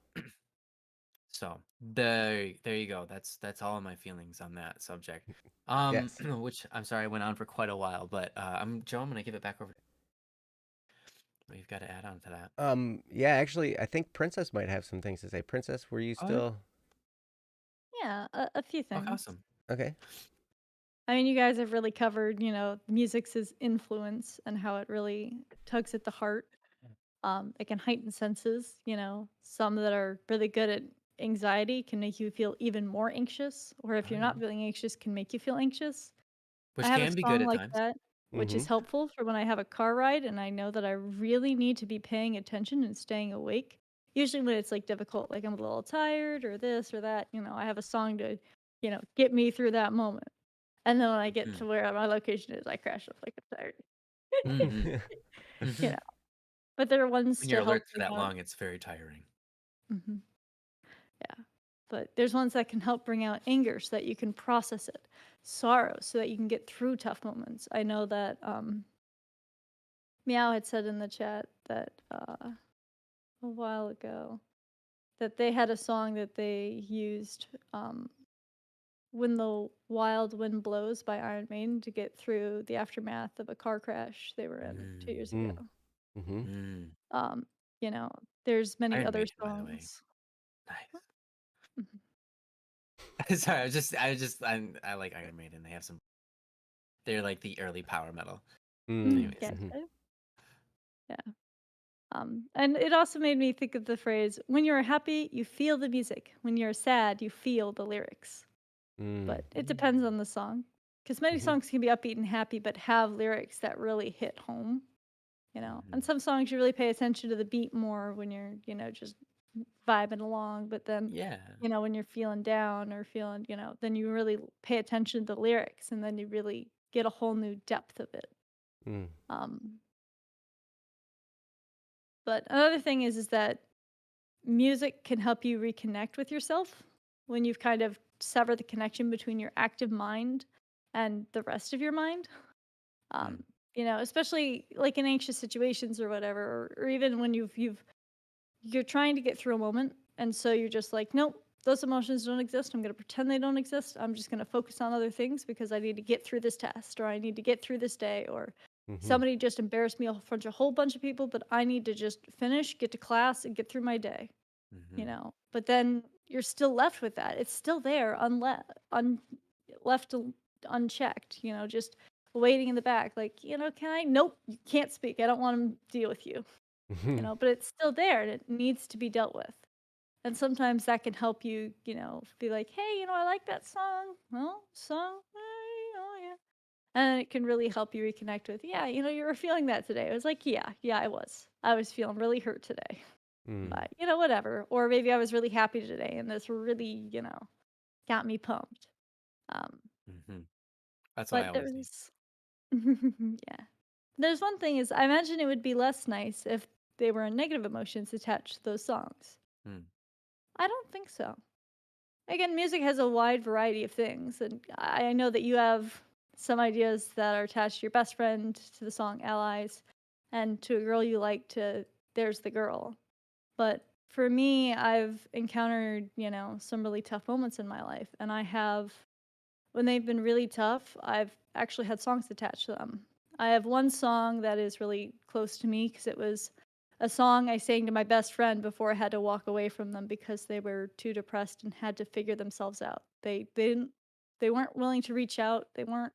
so there you go. That's all of my feelings on that subject. Yes. Which I'm sorry I went on for quite a while, but Joe, I'm gonna give it back over. What you've got to add on to that. Yeah, actually, I think Princess might have some things to say. Princess, were you Oh yeah. still Yeah, a few Oh, things. awesome. okay? I mean, you guys have really covered, music's influence and how it really tugs at the heart. It can heighten senses, some that are really good at anxiety can make you feel even more anxious, or if Oh you're yeah. not feeling anxious, can make you feel anxious. I Which have a can be good song at like times. that, which Mm-hmm. is helpful for when I have a car ride and I know that I really need to be paying attention and staying awake. Usually when it's like difficult, like I'm a little tired or this or that, I have a song to, get me through that moment. And then when I get Mm. to where my location is, I crash off like I'm tired. Mm-hmm. you Mm-hmm. know, but there are ones When to you're help alert for bring that out. long, it's very tiring. Mhm. Yeah. But there's ones that can help bring out anger so that you can process it, sorrow so that you can get through tough moments. I know that Meow had said in the chat that a while ago that they had a song that they used, "When the Wild Wind Blows" by Iron Maiden to get through the aftermath of a car crash they were in 2 years ago. Mm. Mm-hmm. Mm. Um, you know, there's many Iron other Maiden, by the way. songs. Nice. Mhm. Sorry, I like Iron Maiden. They have some. They're like the early power metal. Mm. Mm, Anyways. Mm-hmm. gotcha. Yeah. And it also made me think of the phrase, "When you're happy, you feel the music. When you're sad, you feel the lyrics." Mm. But it depends on the song, because many Mm-hmm. songs can be upbeat and happy, but have lyrics that really hit home. And Mhm. some songs you really pay attention to the beat more when you're, just vibing along. But then, Yeah. when you're feeling down or feeling, then you really pay attention to the lyrics, and then you really get a whole new depth of it. Mm. Um, but another thing is that music can help you reconnect with yourself when you've kind of severed the connection between your active mind and the rest of your mind. Mm. Um, especially like in anxious situations or whatever, or even when you're trying to get through a moment, and so you're just like, nope, those emotions don't exist. I'm going to pretend they don't exist. I'm just going to focus on other things because I need to get through this test, or I need to get through this day, or Mm-hmm. somebody just embarrassed me in front of a whole bunch of people, but I need to just finish, get to class, and get through my day. Mm-hmm. But then you're still left with that. It's still there, left unchecked. Just waiting in the back, like, can I? Nope, you can't speak. I don't want to deal with you. But it's still there and it needs to be dealt with. And sometimes that can help you, be like, hey, I like that song. Well, oh yeah. And it can really help you reconnect with, yeah, you were feeling that today. It was like, yeah, I was. I was feeling really hurt today. Mm. But, whatever. Or maybe I was really happy today and this really, got me pumped. Um, Mm-hmm. That's what I but there always need. was, yeah. There's one thing is, I imagine it would be less nice if they were negative emotions attached to those songs. Mm. I don't think so. Again, music has a wide variety of things, and I know that you have some ideas that are attached to your best friend, to the song Allies, and to a girl you like, to There's the Girl. But for me, I've encountered, some really tough moments in my life, and when they've been really tough, I've actually had songs attached to them. I have one song that is really close to me because it was a song I sang to my best friend before I had to walk away from them because they were too depressed and had to figure themselves out. They weren't willing to reach out. They weren't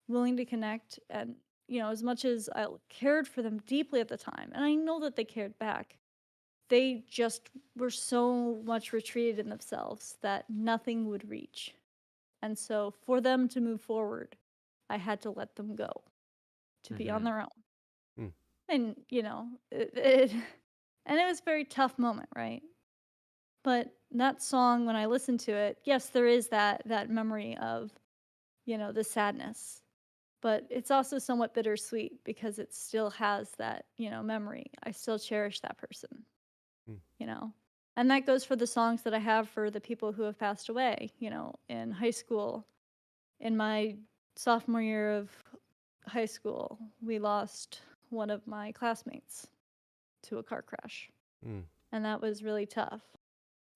willing to connect, and as much as I cared for them deeply at the time, and I know that they cared back, they just were so much retreated in themselves that nothing would reach. And so for them to move forward, I had to let them go to be on Mm-hmm. their own. Mm. And, and it was a very tough moment, right? But that song, when I listened to it, yes, there is that memory of, the sadness. But it's also somewhat bittersweet because it still has that, memory. I still cherish that person, Mm. you know? And that goes for the songs that I have for the people who have passed away, in high school. In my sophomore year of high school, we lost one of my classmates to a car crash, Mm. and that was really tough.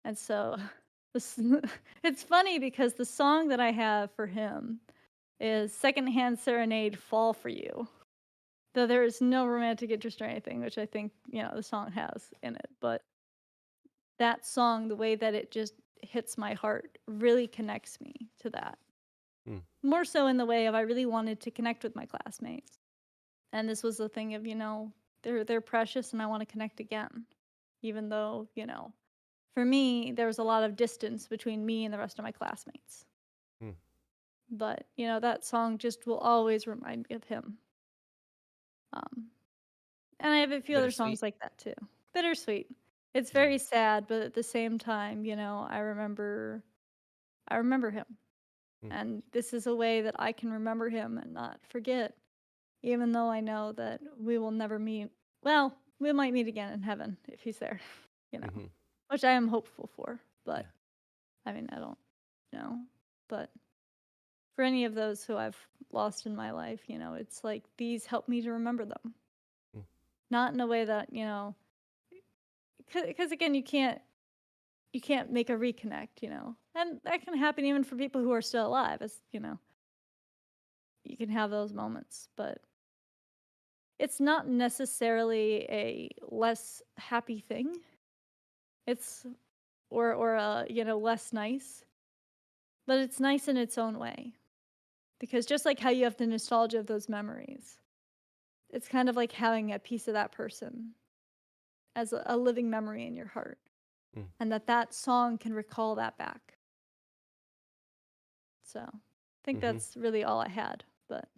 And so this, it's funny because the song that I have for him is Secondhand Serenade Fall for You. Though there is no romantic interest or anything, which I think, the song has in it. But that song, the way that it just hits my heart, really connects me to that. Mm. More so in the way of I really wanted to connect with my classmates. And this was the thing of, they're precious and I want to connect again. Even though, for me, there was a lot of distance between me and the rest of my classmates. Mm. But, that song just will always remind me of him. Um, and I have a few other Bittersweet. songs like that too. Bittersweet. It's Mm. very sad, but at the same time, I remember him. Mm. And this is a way that I can remember him and not forget, even though I know that we will never meet. Well, we might meet again in heaven if he's there, Mm-hmm. which I am hopeful for. But Yeah. I mean, I don't know. But for any of those who I've lost in my life, it's like these help me to remember them. Mm. Not in a way that, because again, you can't make a reconnect, and that can happen even for people who are still alive. As you can have those moments, but it's not necessarily a less happy thing. It's or less nice, but it's nice in its own way. Because just like how you have the nostalgia of those memories, it's kind of like having a piece of that person as a living memory in your heart, Mm. and that song can recall that back. So, I think Mm-hmm. that's really all I had, but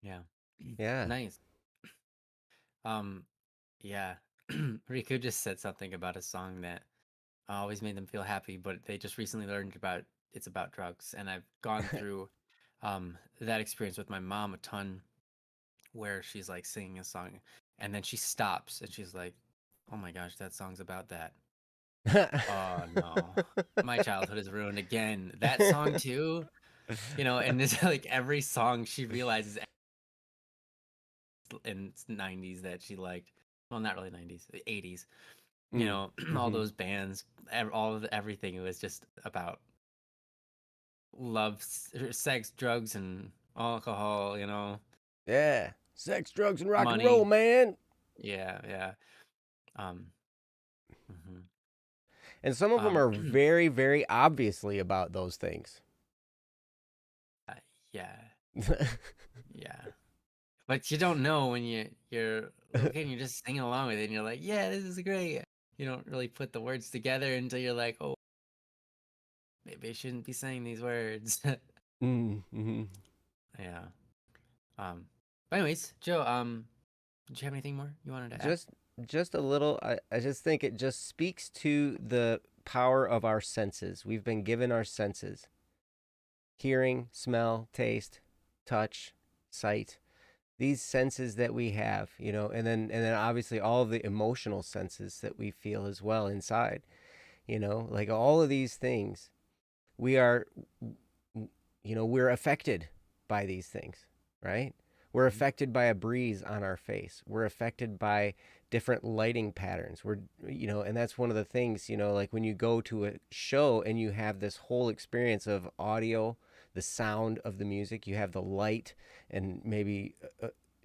Yeah. Yeah. Nice. Um, yeah. Riku just said something about a song that always made them feel happy, but they just recently learned about it's about drugs. And I've gone through that experience with my mom a ton, where she's like singing a song and then she stops and she's like, oh my gosh, that song's about that. Oh no, my childhood is ruined again. That song too, and it's like every song she realizes in '90s that she liked. Well, not really '90s, '80s. Mm, All mhm. those bands, all of everything. It was just about love, sex, drugs, and alcohol. Yeah, sex, drugs, and rock and roll, Money. man. Yeah, yeah. Um, mhm. And some of them um, are very, very obviously about those things. yeah, yeah. But you don't know when you're a little kid and you're just singing along with it, and you're like, yeah, this is great. You don't really put the words together until you're like, oh, maybe I shouldn't be saying these words. Mm-hmm. Yeah. Um. But anyways, Joe. Did you have anything more you wanted to add? Just, just a little. I just think it just speaks to the power of our senses. We've been given our senses: hearing, smell, taste, touch, sight. These senses that we have, and then obviously all of the emotional senses that we feel as well inside. Like all of these things, we are, we're affected by these things, right? We're Mhm. affected by a breeze on our face. We're affected by different lighting patterns. And that's one of the things, like when you go to a show and you have this whole experience of audio, the sound of the music, you have the light and maybe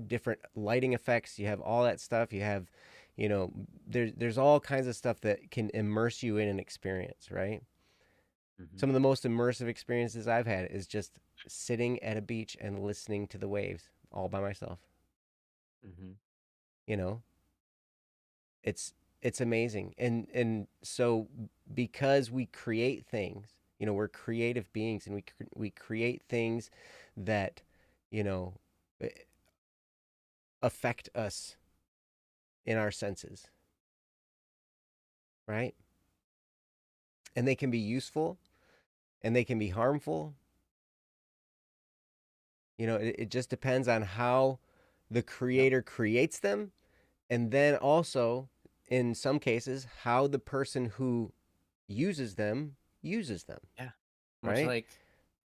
different lighting effects, you have all that stuff. You have, there's all kinds of stuff that can immerse you in an experience, right? Mhm. Some of the most immersive experiences I've had is just sitting at a beach and listening to the waves all by myself. Mhm. You know, it's it's amazing. And so because we create things, we're creative beings, and we create things that, you know, eh, affect us in our senses, right? And they can be useful and they can be harmful. It just depends on how the Yep. creator creates them, and then also in some cases how the person who uses them, Yeah. Much right? like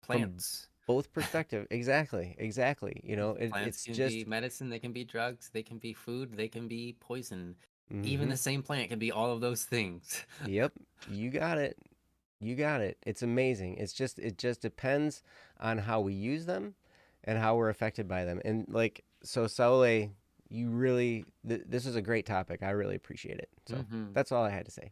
From plants. both perspective. Exactly. Plants It's can be just medicine, they can be drugs, they can be food, they can be poison. Even mm-hmm. the same plant can be all of those things. Yep, you got it. You got it. It's amazing. It just depends on how we use them and how we're affected by them. And like so, Saule, you really this is a great topic. I really appreciate it. So Hmm. that's all I had to say.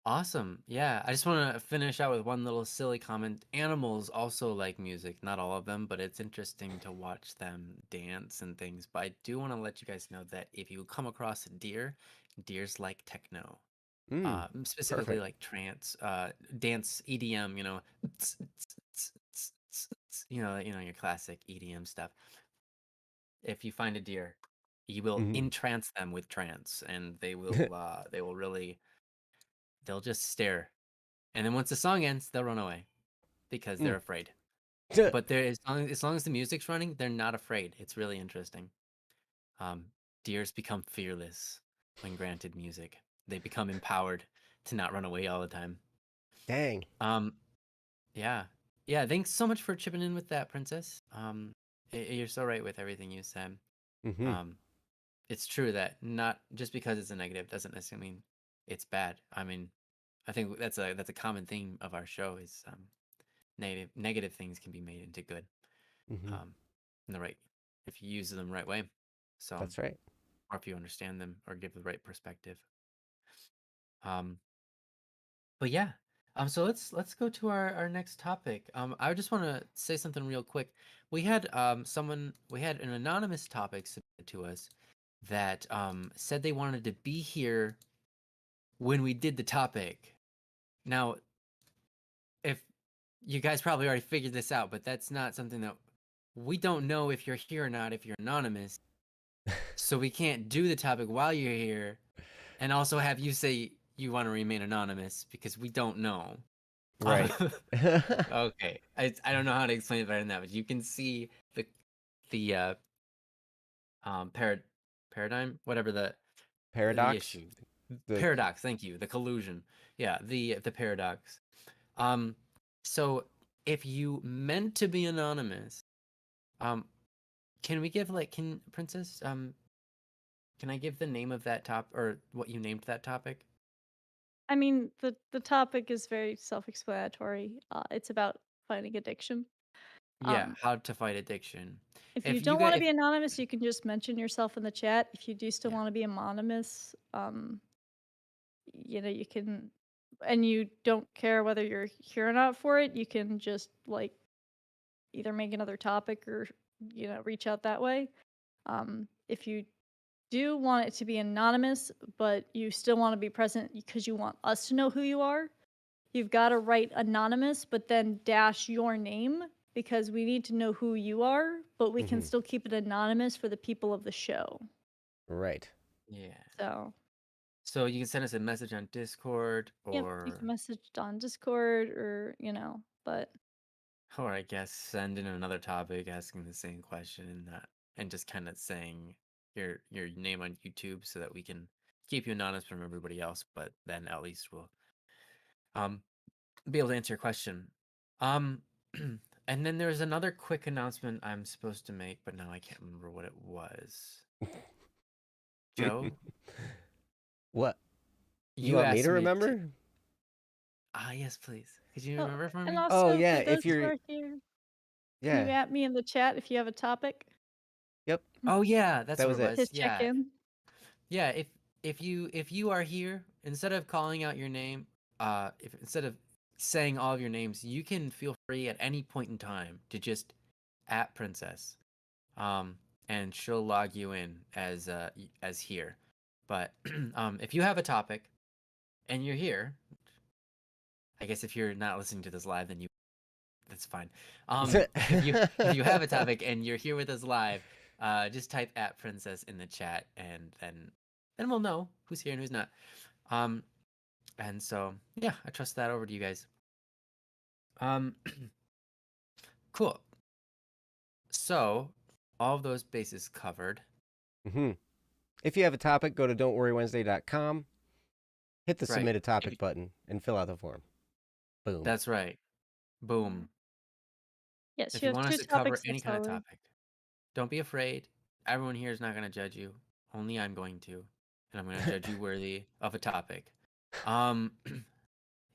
Awesome. Yeah, I just want to finish out with one little silly comment. Animals also like music, not all of them, but it's interesting to watch them dance and things. But I do want to let you guys know that if you come across a deer, deers like techno. Mm, Specifically perfect. like trance, dance, EDM, your classic EDM stuff. If you find a deer, you will Mm-hmm. entrance them with trance, and they will really, they'll just stare. And then once the song ends, they'll run away because they're Mm. afraid. But as long as the music's running, they're not afraid. It's really interesting. Um, Deers become fearless when granted music. They become empowered to not run away all the time. Dang. Um, Yeah. Yeah, thanks so much for chipping in with that, Princess. You're so right with everything you said. Mm-hmm. Um, it's true that not just because it's a negative doesn't necessarily mean it's bad. I mean, I think that's a common theme of our show is negative things can be made into good, Mm-hmm. um, in the right if you use them the right way. So, That's right. or if you understand them or give the right perspective. Um, But yeah, so let's go to our next topic. I just want to say something real quick. We had an anonymous topic submitted to us that said they wanted to be here when we did the topic. Now, if you guys probably already figured this out, but that's not something that we don't know if you're here or not if you're anonymous. So we can't do the topic while you're here and also have you say you want to remain anonymous because we don't know. Um, Right. Okay, I don't know how to explain it better than that, but you can see the um parad paradigm, whatever the Paradox. issue. The Paradox. Thank you. The collusion. Yeah, the paradox. Um, so if you meant to be anonymous, um, can we give like can Princess can I give the name of that or what you named that topic? I mean, the topic is very self-explanatory. It's about fighting addiction. Yeah, Um, how to fight addiction. if you If you don't get want to if be anonymous, you can just mention yourself in the chat. If you do still yeah, want to be anonymous, you can, and you don't care whether you're here or not for it, you can just like either make another topic or reach out that way. If you do want it to be anonymous, but you still want to be present because you want us to know who you are, you've got to write anonymous, but then dash your name because we need to know who you are, but we can Mhm. still keep it anonymous for the people of the show. Right. yeah. So, So you can send us a message on Discord yep, you can or message on Discord but I guess send in another topic asking the same question and that and just kind of saying your name on YouTube so that we can keep you anonymous from everybody else, but then at least we'll um be able to answer your question. Um and then there's another quick announcement I'm supposed to make, but now I can't remember what it was. Joe, What? You you want me asked to me to remember? yes, please. Could you oh, remember for and me? Oh also yeah, for those if who you're are here, can you yeah. at me in the chat if you have a topic Yep. Oh yeah, that's That what was it it. to was. check Yeah. in? Yeah, if you are here, instead of calling out your name, if instead of saying all of your names, you can feel free at any point in time to just at Princess, um, and she'll log you in as here. But if you have a topic and you're here, I guess if you're not listening to this live, then that's fine. If you have a topic and you're here with us live, just type at Princess in the chat, and then we'll know who's here and who's not. Um, and so yeah, I trust that over to you guys. Um, cool. So all of those bases covered. hmm If you have a topic, go to don'tworrywednesday.com, hit the Right. submit a topic button, and fill out the form. Boom. That's right. Boom. Yes, If you you have want us two to cover topics any next kind of over. topic, don't be afraid. Everyone here is not going to judge you. Only I'm going to, and I'm going to judge you worthy of a topic. Um,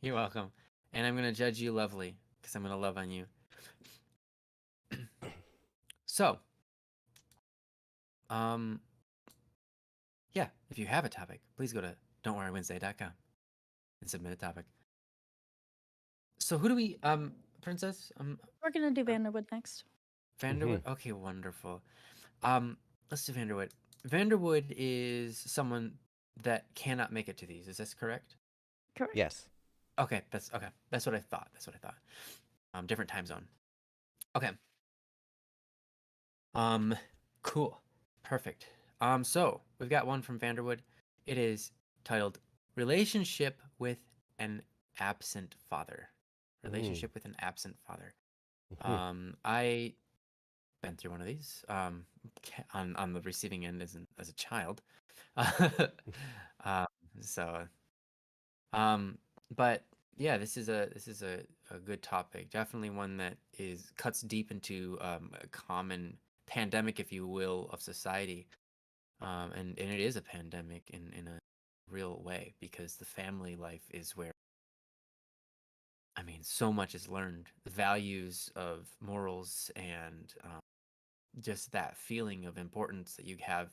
you're welcome. And I'm going to judge you lovely because I'm going to love on you. So, um, yeah, if you have a topic, please go to don'tworrywednesday.com and submit a topic. So who do we Princess? We're gonna do Vanderwood next. Vanderwood? Okay, wonderful. Um let's do Vanderwood. Vanderwood is someone that cannot make it to these. Is this correct? Correct. Yes. Okay. That's what I thought. That's what I thought. Different time zone. Okay. Um cool. Perfect. So we've got one from Vanderwood. It is titled Relationship with an Absent Father. Mm-hmm. Relationship with an absent father. I been through one of these on the receiving end as a child. um, so, um, but yeah, this is a good topic. Definitely one that is cuts deep into a common pandemic, if you will, of society. And it is a pandemic in a real way because the family life is where I mean so much is learned. The values of morals and just that feeling of importance that you have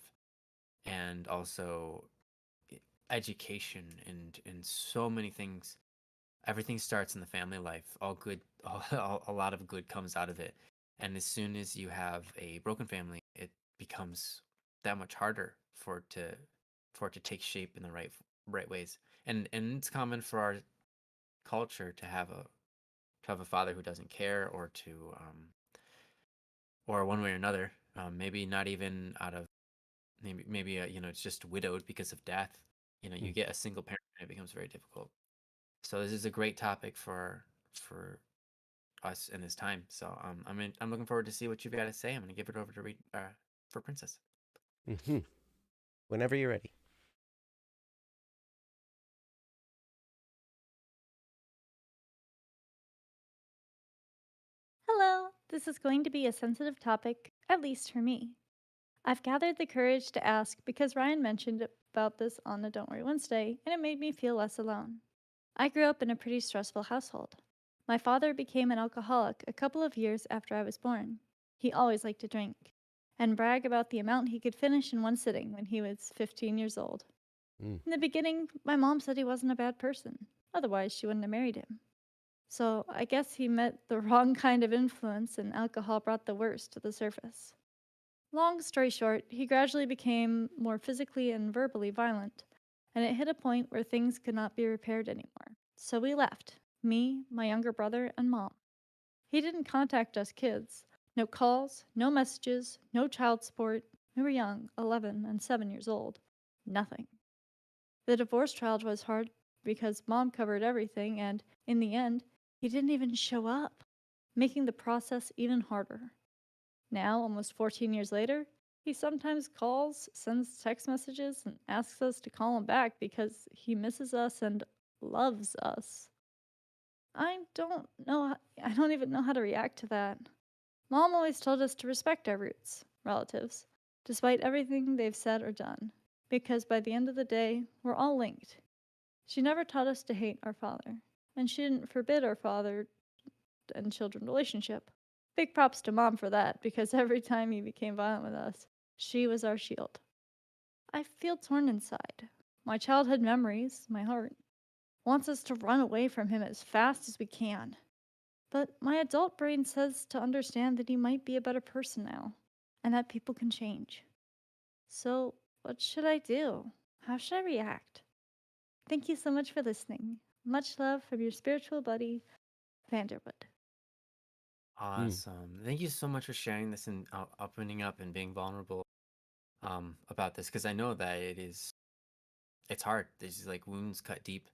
and also education and so many things. Everything starts in the family life. All good, a lot of good comes out of it. And as soon as you have a broken family, it becomes that much harder for it to take shape in the right ways. And it's common for our culture to have a father who doesn't care or one way or another. Maybe not even out of maybe it's just widowed because of death. You get a single parent and it becomes very difficult. So this is a great topic for us in this time. So I'm looking forward to see what you've got to say. I'm going to give it over to read for Princess. Mm-hmm. Whenever you're ready. Hello! This is going to be a sensitive topic, at least for me. I've gathered the courage to ask because Ryan mentioned about this on the Don't Worry Wednesday, and it made me feel less alone. I grew up in a pretty stressful household. My father became an alcoholic a couple of years after I was born. He always liked to drink and brag about the amount he could finish in one sitting when he was 15 years old. Mm. In the beginning, my mom said he wasn't a bad person, otherwise, she wouldn't have married him. So I guess he met the wrong kind of influence, and alcohol brought the worst to the surface. Long story short, he gradually became more physically and verbally violent, and it hit a point where things could not be repaired anymore. So we left me, my younger brother, and mom. He didn't contact us kids. No calls, no messages, no child support. We were young, 11 and 7 years old. Nothing. The divorce trial was hard because mom covered everything, and in the end, he didn't even show up, making the process even harder. Now, almost 14 years later, he sometimes calls, sends text messages, and asks us to call him back because he misses us and loves us. I don't even know how to react to that. Mom always told us to respect our roots, relatives, despite everything they've said or done, because by the end of the day, we're all linked. She never taught us to hate our father, and she didn't forbid our father and children relationship. Big props to mom for that, because every time he became violent with us, she was our shield. I feel torn inside. My childhood memories, my heart, wants us to run away from him as fast as we can. But my adult brain says to understand that he might be a better person now, and that people can change. So, what should I do? How should I react? Thank you so much for listening. Much love from your spiritual buddy, Vanderwood. Awesome. Thank you so much for sharing this and opening up and being vulnerable about this, because I know that it's hard. There's like wounds cut deep,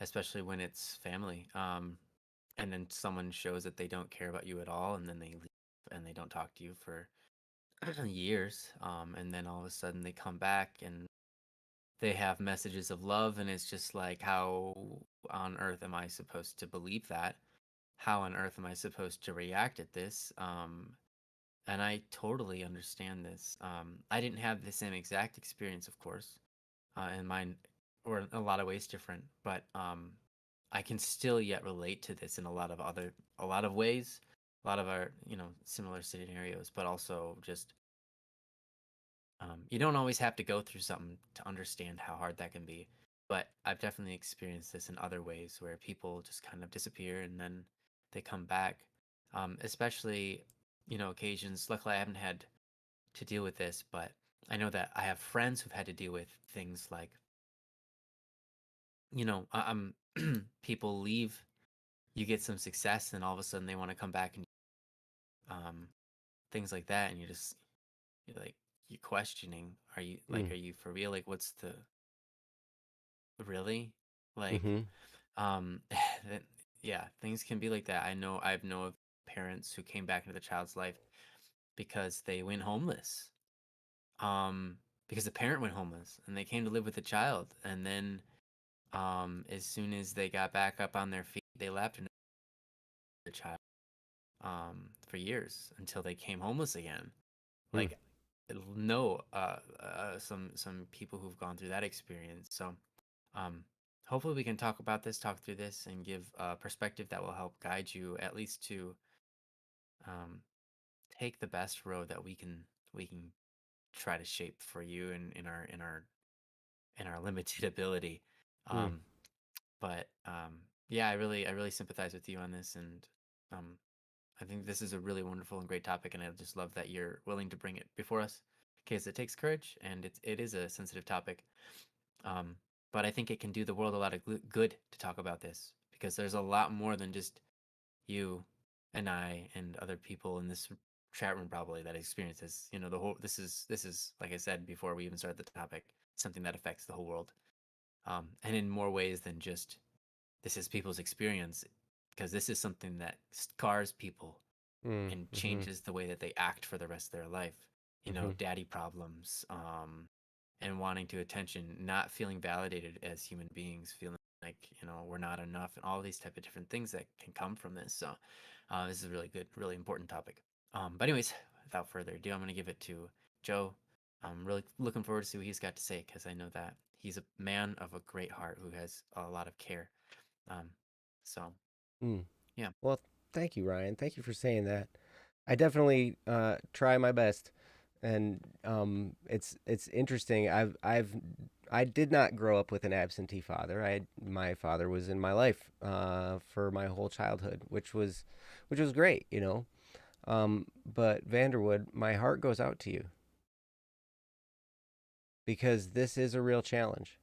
especially when it's family. And then someone shows that they don't care about you at all, and then they leave and they don't talk to you for years. And then all of a sudden they come back and they have messages of love, and it's just like, how on earth am I supposed to believe that? How on earth am I supposed to react at this? And I totally understand this. I didn't have the same exact experience, of course, and mine were in a lot of ways different, but I can still yet relate to this in a lot of ways, a lot of our, similar scenarios, but also just you don't always have to go through something to understand how hard that can be. But I've definitely experienced this in other ways where people just kind of disappear and then they come back. Especially, occasions. Luckily, I haven't had to deal with this, but I know that I have friends who've had to deal with things like, people leave, you get some success, and all of a sudden they want to come back and um, things like that, and you're like, you're questioning, Mm. are you for real? Like, what's the really? Like, Mm-hmm. um, that, yeah, things can be like that. I've know of parents who came back into the child's life because they went homeless. Because the parent went homeless and they came to live with the child, and then as soon as they got back up on their feet, they left and the child for years until they came homeless again. Mm. Like, no, some people who've gone through that experience. So um, hopefully we can talk through this, and give a perspective that will help guide you at least to um, take the best road that we can try to shape for you in our limited ability. Mm. Um, but yeah, I really sympathize with you on this, and um, I think this is a really wonderful and great topic, and I just love that you're willing to bring it before us, because it takes courage, and it is a sensitive topic. Um, but I think it can do the world a lot of good to talk about this, because there's a lot more than just you and I and other people in this chat room probably that experience this. The whole this is like I said before we even started the topic, something that affects the whole world, and in more ways than just this is people's experience, because this is something that scars people Mm. and Mm-hmm. changes the way that they act for the rest of their life. Mm-hmm. Daddy problems, and wanting to attention, not feeling validated as human beings, feeling like, we're not enough, and all these type of different things that can come from this. So this is a really good, really important topic. But anyways, without further ado, I'm going to give it to Joe. I'm really looking forward to see what he's got to say, because I know that he's a man of a great heart who has a lot of care. Um, so Mm. yeah. Well, thank you, Ryan. Thank you for saying that. I definitely try my best, and it's interesting. I did not grow up with an absentee father. My father was in my life for my whole childhood, which was great, you know. But Vanderwood, my heart goes out to you because this is a real challenge,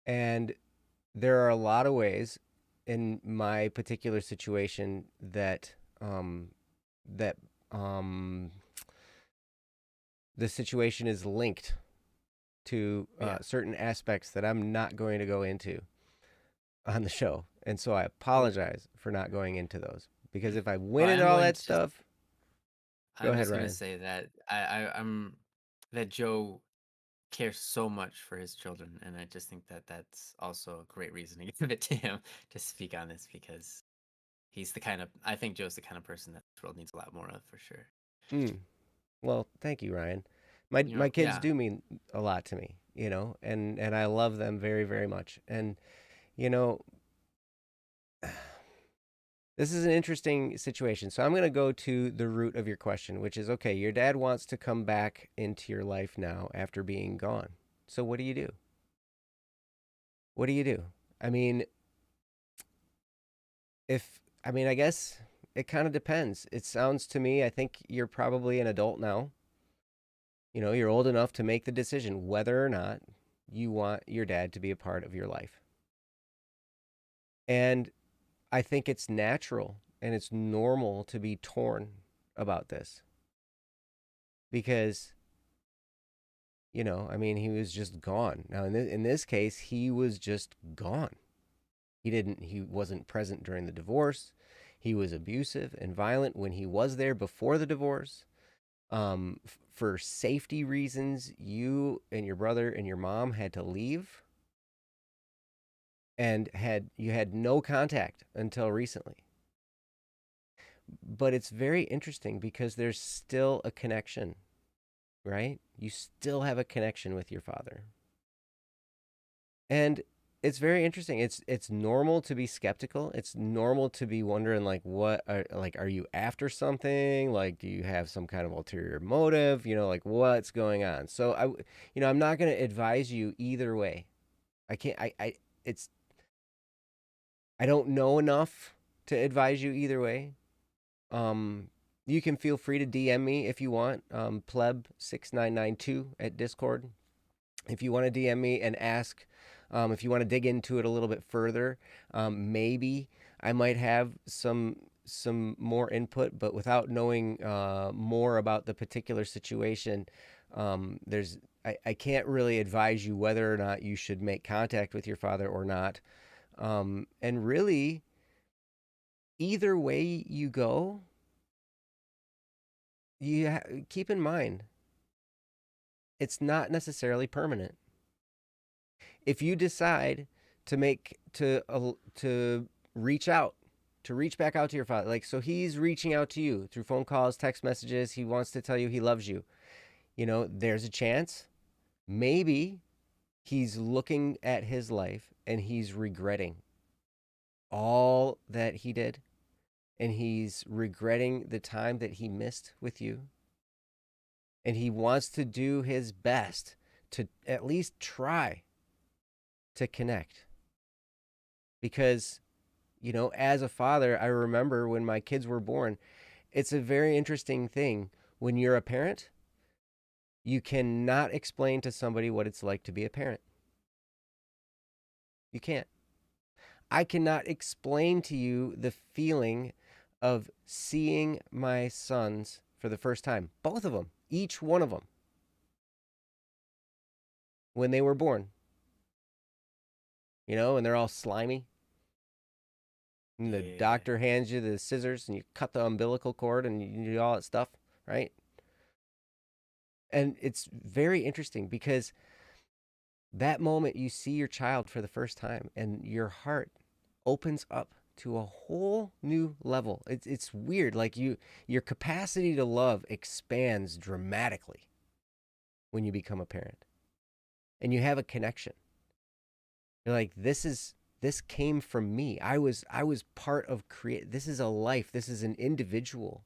and there are a lot of ways in my particular situation that um, the situation is linked to Yeah. certain aspects that I'm not going to go into on the show. And so I Well, apologize for not going into those, because if I went well, into all that stuff, go I'm ahead, just gonna Ryan. say that I'm that Joe cares so much for his children, and I just think that that's also a great reason to give it to him to speak on this, because I think Joe's the kind of person that this world needs a lot more of, for sure. Mm, well, thank you, Ryan. My kids Yeah. do mean a lot to me, you know, and I love them very, very much. And you know, this is an interesting situation. So I'm going to go to the root of your question, which is, okay, your dad wants to come back into your life now after being gone. So what do you do? What do you do? I mean, I guess it kind of depends. It sounds to me, I think you're probably an adult now. You know, you're old enough to make the decision whether or not you want your dad to be a part of your life. And I think it's natural and it's normal to be torn about this because, I mean, he was just gone. Now, in this case, he was just gone. He wasn't present during the divorce. He was abusive and violent when he was there before the divorce. For safety reasons, you and your brother and your mom had to leave, and you had no contact until recently. But it's very interesting because there's still a connection, right? You still have a connection with your father. And it's very interesting. It's normal to be skeptical. It's normal to be wondering, like, are you after something? Like, do you have some kind of ulterior motive? Like, what's going on? So I'm not going to advise you either way. I can't it's I don't know enough to advise you either way. Um you can feel free to DM me if you want. Pleb6992 at Discord. If you want to DM me and ask, if you want to dig into it a little bit further, maybe I might have some more input, but without knowing more about the particular situation, I can't really advise you whether or not you should make contact with your father or not. And really, either way you go, keep in mind it's not necessarily permanent. If you decide to reach out, to reach back out to your father, like, so he's reaching out to you through phone calls, text messages, he wants to tell you he loves you, there's a chance maybe he's looking at his life and he's regretting all that he did, and he's regretting the time that he missed with you, and he wants to do his best to at least try to connect. Because, as a father, I remember when my kids were born, it's a very interesting thing. When you're a parent, you cannot explain to somebody what it's like to be a parent. You can't. I cannot explain to you the feeling of seeing my sons for the first time, both of them, each one of them, when they were born, and they're all slimy. And the Yeah. doctor hands you the scissors and you cut the umbilical cord and you do all that stuff, right? And it's very interesting because that moment you see your child for the first time and your heart opens up to a whole new level. It's weird. Like your capacity to love expands dramatically when you become a parent and you have a connection. You're like, this came from me. I was part of create. This is a life. This is an individual.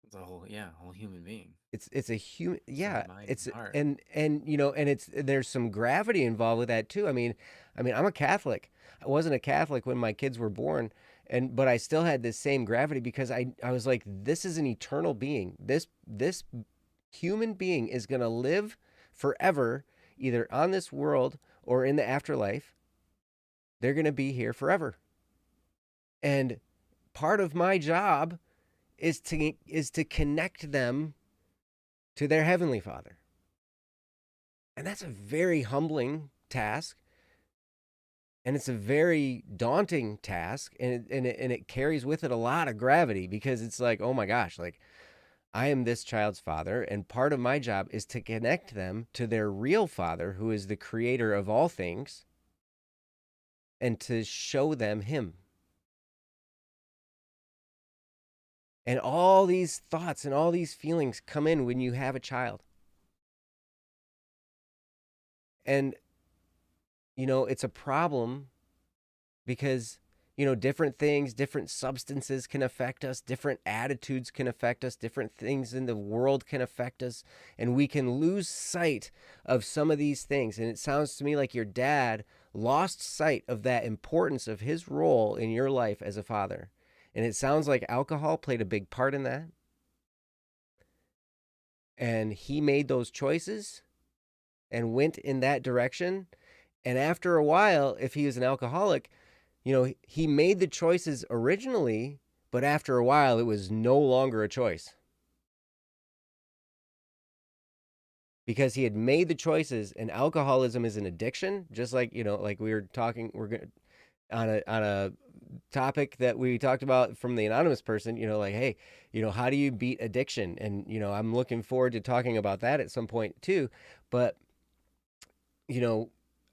It's a whole human being. It's a human, yeah. Soul, mind, It's and heart. and and it's there's some gravity involved with that too. I mean, I'm a Catholic. I wasn't a Catholic when my kids were born, but I still had this same gravity because I was like, this is an eternal being. This human being is gonna live forever, either on this world or in the afterlife. They're gonna be here forever, and part of my job is to connect them to their heavenly Father. And that's a very humbling task. And it's a very daunting task. And it carries with it a lot of gravity because it's like, oh my gosh, like I am this child's father. And part of my job is to connect them to their real father, who is the creator of all things, and to show them him. And all these thoughts and all these feelings come in when you have a child. And, it's a problem because, different things, different substances can affect us, different attitudes can affect us, different things in the world can affect us, and we can lose sight of some of these things. And it sounds to me like your dad lost sight of that importance of his role in your life as a father. And it sounds like alcohol played a big part in that. And he made those choices and went in that direction. And after a while, if he was an alcoholic, he made the choices originally, but after a while, it was no longer a choice. Because he had made the choices, and alcoholism is an addiction, just like, like we were talking, on a topic that we talked about from the anonymous person, like, hey, how do you beat addiction? And, I'm looking forward to talking about that at some point too. But,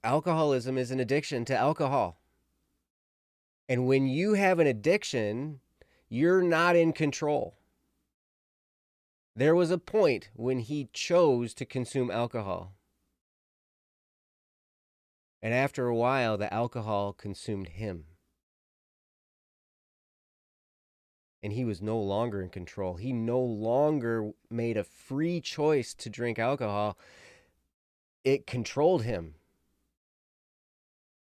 alcoholism is an addiction to alcohol. And when you have an addiction, you're not in control. There was a point when he chose to consume alcohol. And after a while, the alcohol consumed him. And he was no longer in control. He no longer made a free choice to drink alcohol. It controlled him.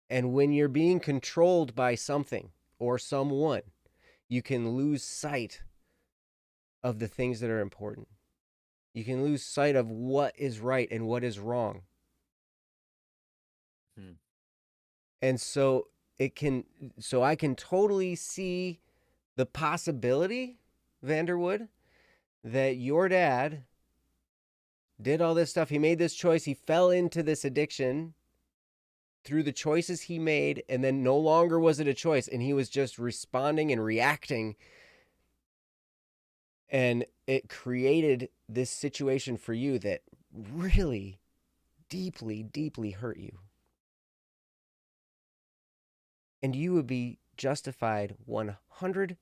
And when you're being controlled by something or someone, you can lose sight of the things that are important. You can lose sight of what is right and what is wrong. And so I can totally see the possibility, Vanderwood, that your dad did all this stuff. He made this choice. He fell into this addiction through the choices he made, and then no longer was it a choice, and he was just responding and reacting. And it created this situation for you that really deeply, deeply hurt you. And you would be justified 100%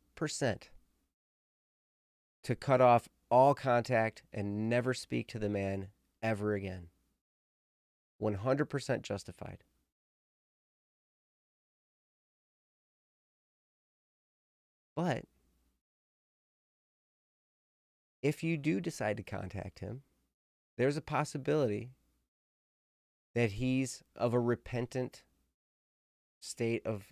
to cut off all contact and never speak to the man ever again. 100% justified. But if you do decide to contact him, there's a possibility that he's of a repentant state of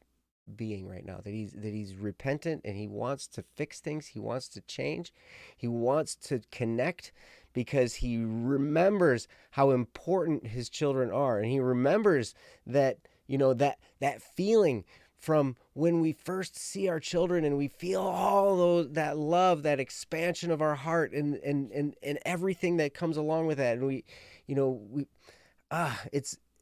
being right now, that he's repentant and he wants to fix things, he wants to change, he wants to connect because he remembers how important his children are, and he remembers that that feeling from when we first see our children and we feel all that love, that expansion of our heart, and everything that comes along with that, and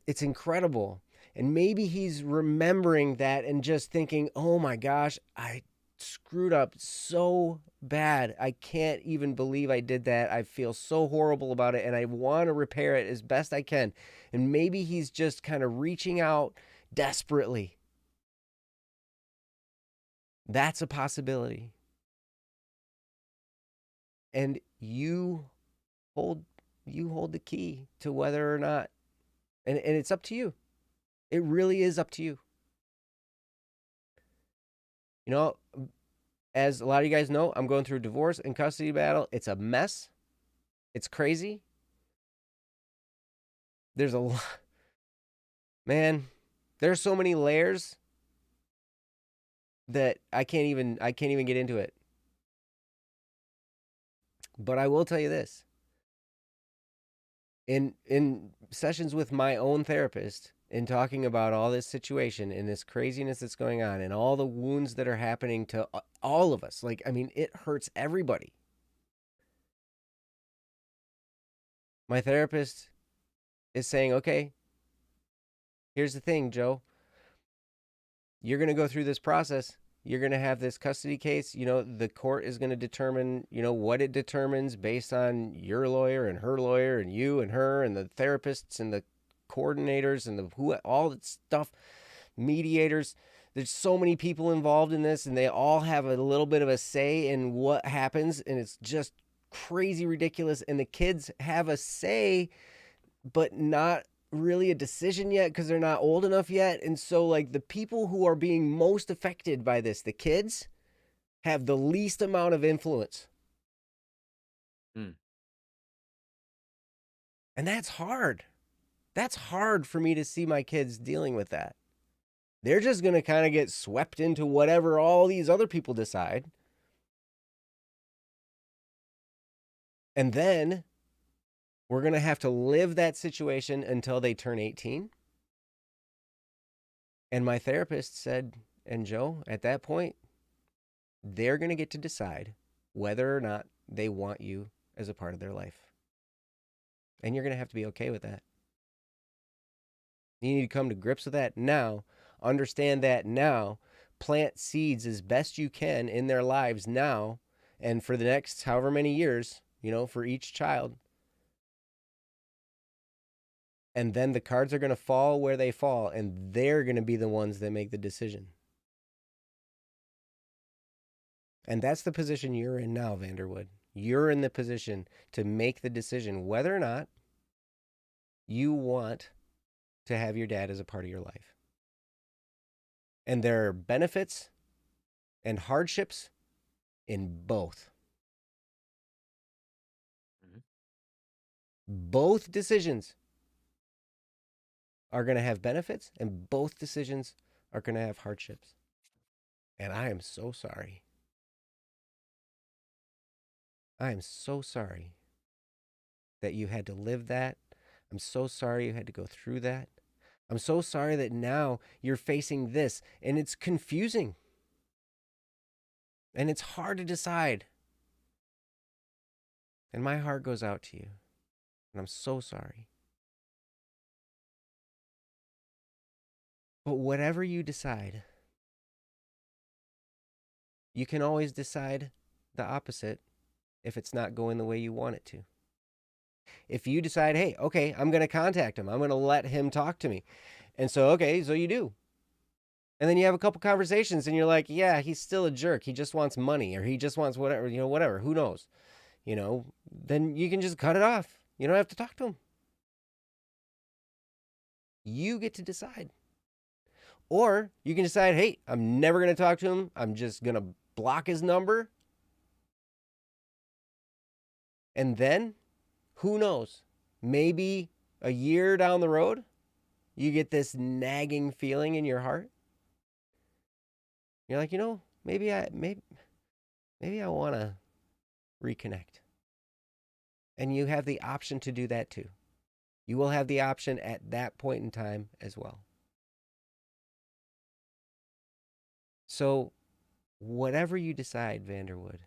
it's incredible. And maybe he's remembering that and just thinking, oh my gosh, I screwed up so bad. I can't even believe I did that. I feel so horrible about it, and I want to repair it as best I can. And maybe he's just kind of reaching out desperately. That's a possibility. And you hold the key to whether or not, and it's up to you. It really is up to you. You know, as a lot of you guys know, I'm going through a divorce and custody battle. It's a mess. It's crazy. There's a lot, man, there's so many layers that I can't even get into it. But I will tell you this. In sessions with my own therapist, in talking about all this situation and this craziness that's going on and all the wounds that are happening to all of us, like, I mean, it hurts everybody. My therapist is saying, okay, here's the thing, Joe. You're going to go through this process. You're going to have this custody case. You know, the court is going to determine, you know, what it determines based on your lawyer and her lawyer and you and her and the therapists and the coordinators and the who, all that stuff, mediators. There's so many people involved in this, and they all have a little bit of a say in what happens, and it's just crazy ridiculous. And the kids have a say, but not really a decision yet because they're not old enough yet. And so, like, the people who are being most affected by this, the kids, have the least amount of influence. Mm. And that's hard. That's hard for me to see my kids dealing with that. They're just going to kind of get swept into whatever all these other people decide. And then we're going to have to live that situation until they turn 18. And my therapist said, and Joe, at that point, they're going to get to decide whether or not they want you as a part of their life. And you're going to have to be okay with that. You need to come to grips with that now, understand that now, plant seeds as best you can in their lives now, and for the next however many years, you know, for each child. And then the cards are going to fall where they fall, and they're going to be the ones that make the decision. And that's the position you're in now, Vanderwood. You're in the position to make the decision whether or not you want to have your dad as a part of your life. And there are benefits and hardships in both. Mhm. Both decisions are going to have benefits, and both decisions are going to have hardships. And I am so sorry. I am so sorry that you had to live that. I'm so sorry you had to go through that. I'm so sorry that now you're facing this, and it's confusing. And it's hard to decide. And my heart goes out to you. And I'm so sorry. But whatever you decide, you can always decide the opposite if it's not going the way you want it to. If you decide, hey, okay, I'm going to contact him. I'm going to let him talk to me. And so, okay, so you do. And then you have a couple conversations and you're like, yeah, he's still a jerk. He just wants money, or he just wants whatever, you know, whatever. Who knows? You know, then you can just cut it off. You don't have to talk to him. You get to decide. Or you can decide, hey, I'm never going to talk to him. I'm just going to block his number. And then, who knows? Maybe a year down the road, you get this nagging feeling in your heart. You're like, you know, maybe I want to reconnect. And you have the option to do that too. You will have the option at that point in time as well. So, whatever you decide, Vanderwood,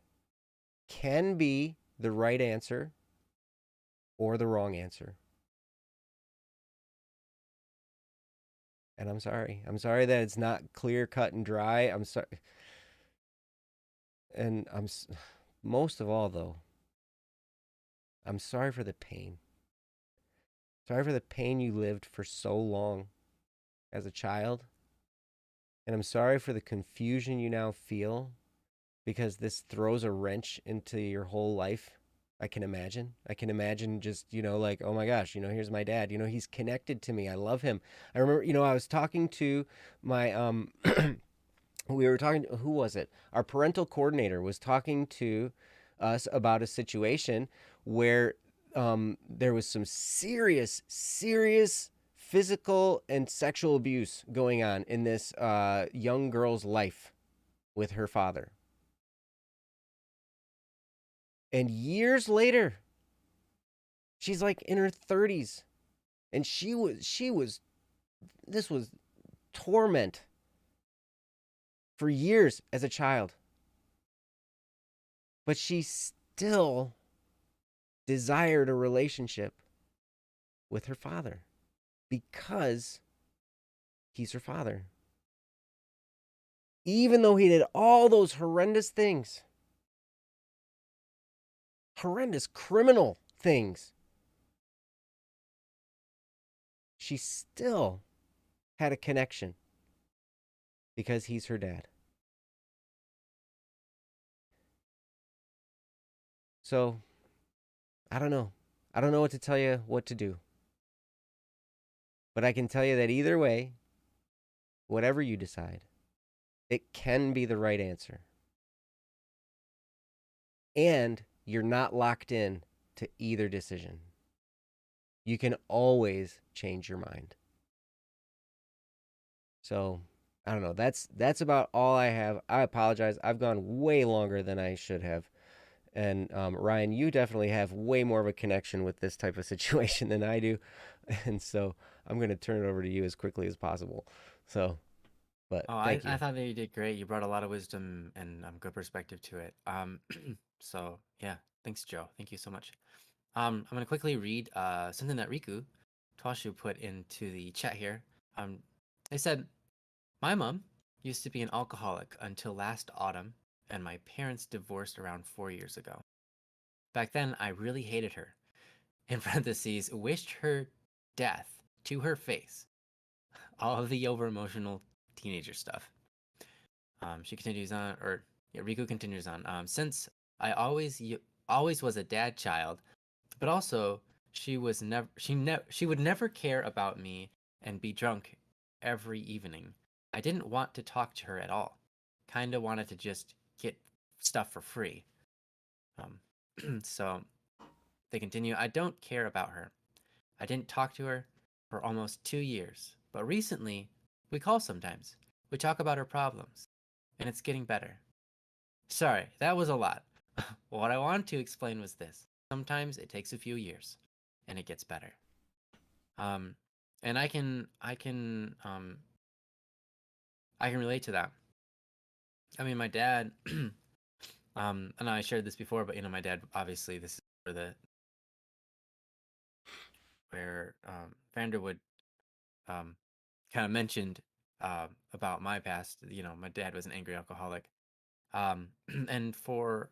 can be the right answer or the wrong answer. And I'm sorry. I'm sorry that it's not clear, cut, and dry. I'm sorry. And most of all, though, I'm sorry for the pain. Sorry for the pain you lived for so long as a child. And I'm sorry for the confusion you now feel because this throws a wrench into your whole life. I can imagine. I can imagine just, like, oh my gosh, here's my dad. He's connected to me. I love him. I remember, I was talking to my we were talking, who was it? Our parental coordinator was talking to us about a situation where there was some serious, serious physical and sexual abuse going on in this young girl's life with her father. And years later, she's like in her 30s, and this was torment for years as a child. But she still desired a relationship with her father because he's her father. Even though he did all those horrendous things, horrendous criminal things, she still had a connection because he's her dad. So, I don't know. I don't know what to tell you what to do. But I can tell you that either way, whatever you decide, it can be the right answer. And you're not locked in to either decision. You can always change your mind. So, I don't know. That's about all I have. I apologize. I've gone way longer than I should have. And Ryan, you definitely have way more of a connection with this type of situation than I do. And so I'm going to turn it over to you as quickly as possible. So, but Oh, thank I you. thought that you did great. You brought a lot of wisdom and good perspective to it. So yeah, thanks, Joe. Thank you so much. I'm gonna quickly read something that Riku Twashu put into the chat here. Um, they said, my mom used to be an alcoholic until last autumn, and my parents divorced around 4 years ago. Back then, I really hated her. In parentheses, wished her death to her face. All of the over emotional teenager stuff. She continues on, or yeah, Riku continues on. Since I always was a dad child, but also she would never care about me and be drunk every evening. I didn't want to talk to her at all. Kinda wanted to just get stuff for free. So they continue. I don't care about her. I didn't talk to her for almost 2 years, but recently we call sometimes. We talk about her problems, and it's getting better. Sorry, that was a lot. What I wanted to explain was this. Sometimes it takes a few years, and it gets better. Um, and I can relate to that. I mean, my dad, and I shared this before, but my dad, obviously, this is where Vander would kind of mentioned about my past. My dad was an angry alcoholic, and for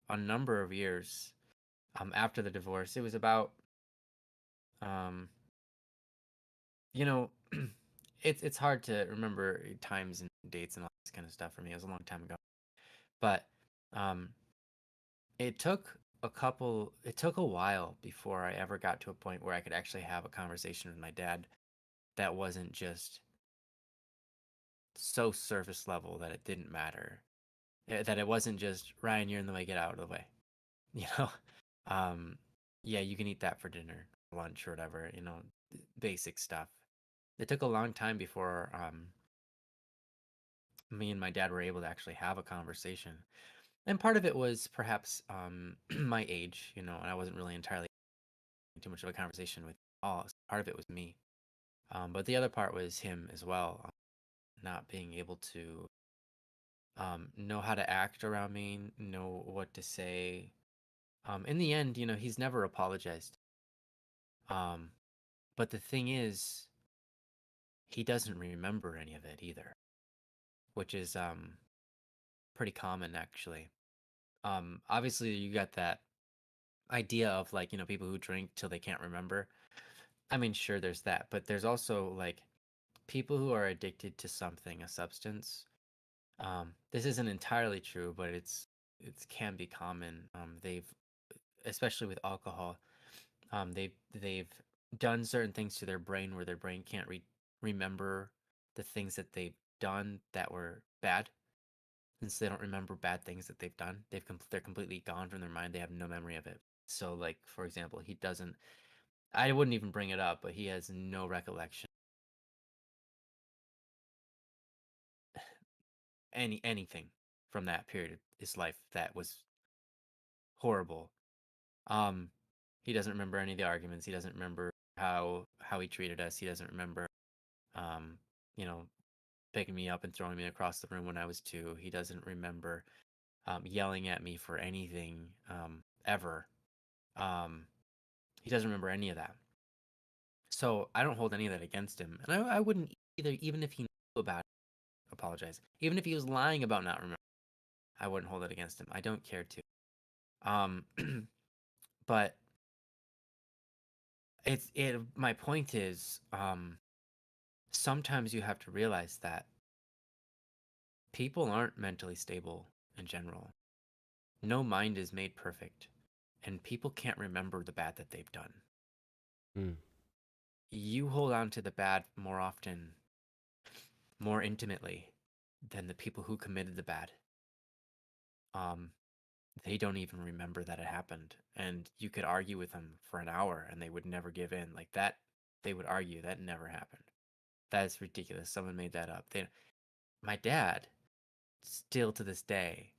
a number of years after the divorce, it was about um, you know, it's hard to remember times and dates and all this kind of stuff for me. It was a long time ago, but um, it took it took a while before I ever got to a point where I could actually have a conversation with my dad that wasn't just so surface level that it didn't matter. That it wasn't just, Ryan, you're in the way, get out of the way. You know, um, yeah, you can eat that for dinner, lunch, or whatever. Basic stuff. It took a long time before me and my dad were able to actually have a conversation. And part of it was perhaps my age, and I wasn't really entirely too much of a conversation with all. So part of it was me, but the other part was him as well, not being able to know how to act around me, know what to say. In the end, he's never apologized. Um, but the thing is, he doesn't remember any of it either, which is pretty common actually. Obviously you got that idea of like, you know, people who drink till they can't remember. I mean, sure, there's that, but there's also like people who are addicted to something, a substance. This isn't entirely true, but it can be common. They've, especially with alcohol, they've done certain things to their brain where their brain can't remember the things that they've done that were bad. Since they don't remember bad things that they've done, they're completely gone from their mind. They have no memory of it. So, like for example, he doesn't. I wouldn't even bring it up, but he has no recollection anything from that period of his life that was horrible. Um, he doesn't remember any of the arguments. He doesn't remember how he treated us. He doesn't remember, um, you know, picking me up and throwing me across the room when I was 2. He doesn't remember yelling at me for anything ever. Um, he doesn't remember any of that. So I don't hold any of that against him, and I wouldn't either, even if he knew about it. Apologize. Even if he was lying about not remembering, I wouldn't hold it against him. I don't care to. Um, but my point is, sometimes you have to realize that people aren't mentally stable in general. No mind is made perfect, and people can't remember the bad that they've done. Mm. You hold on to the bad more often, more intimately than the people who committed the bad. They don't even remember that it happened, and you could argue with them for an hour and they would never give in. Like that, they would argue that never happened. That is ridiculous. Someone made that up. My dad, still to this day,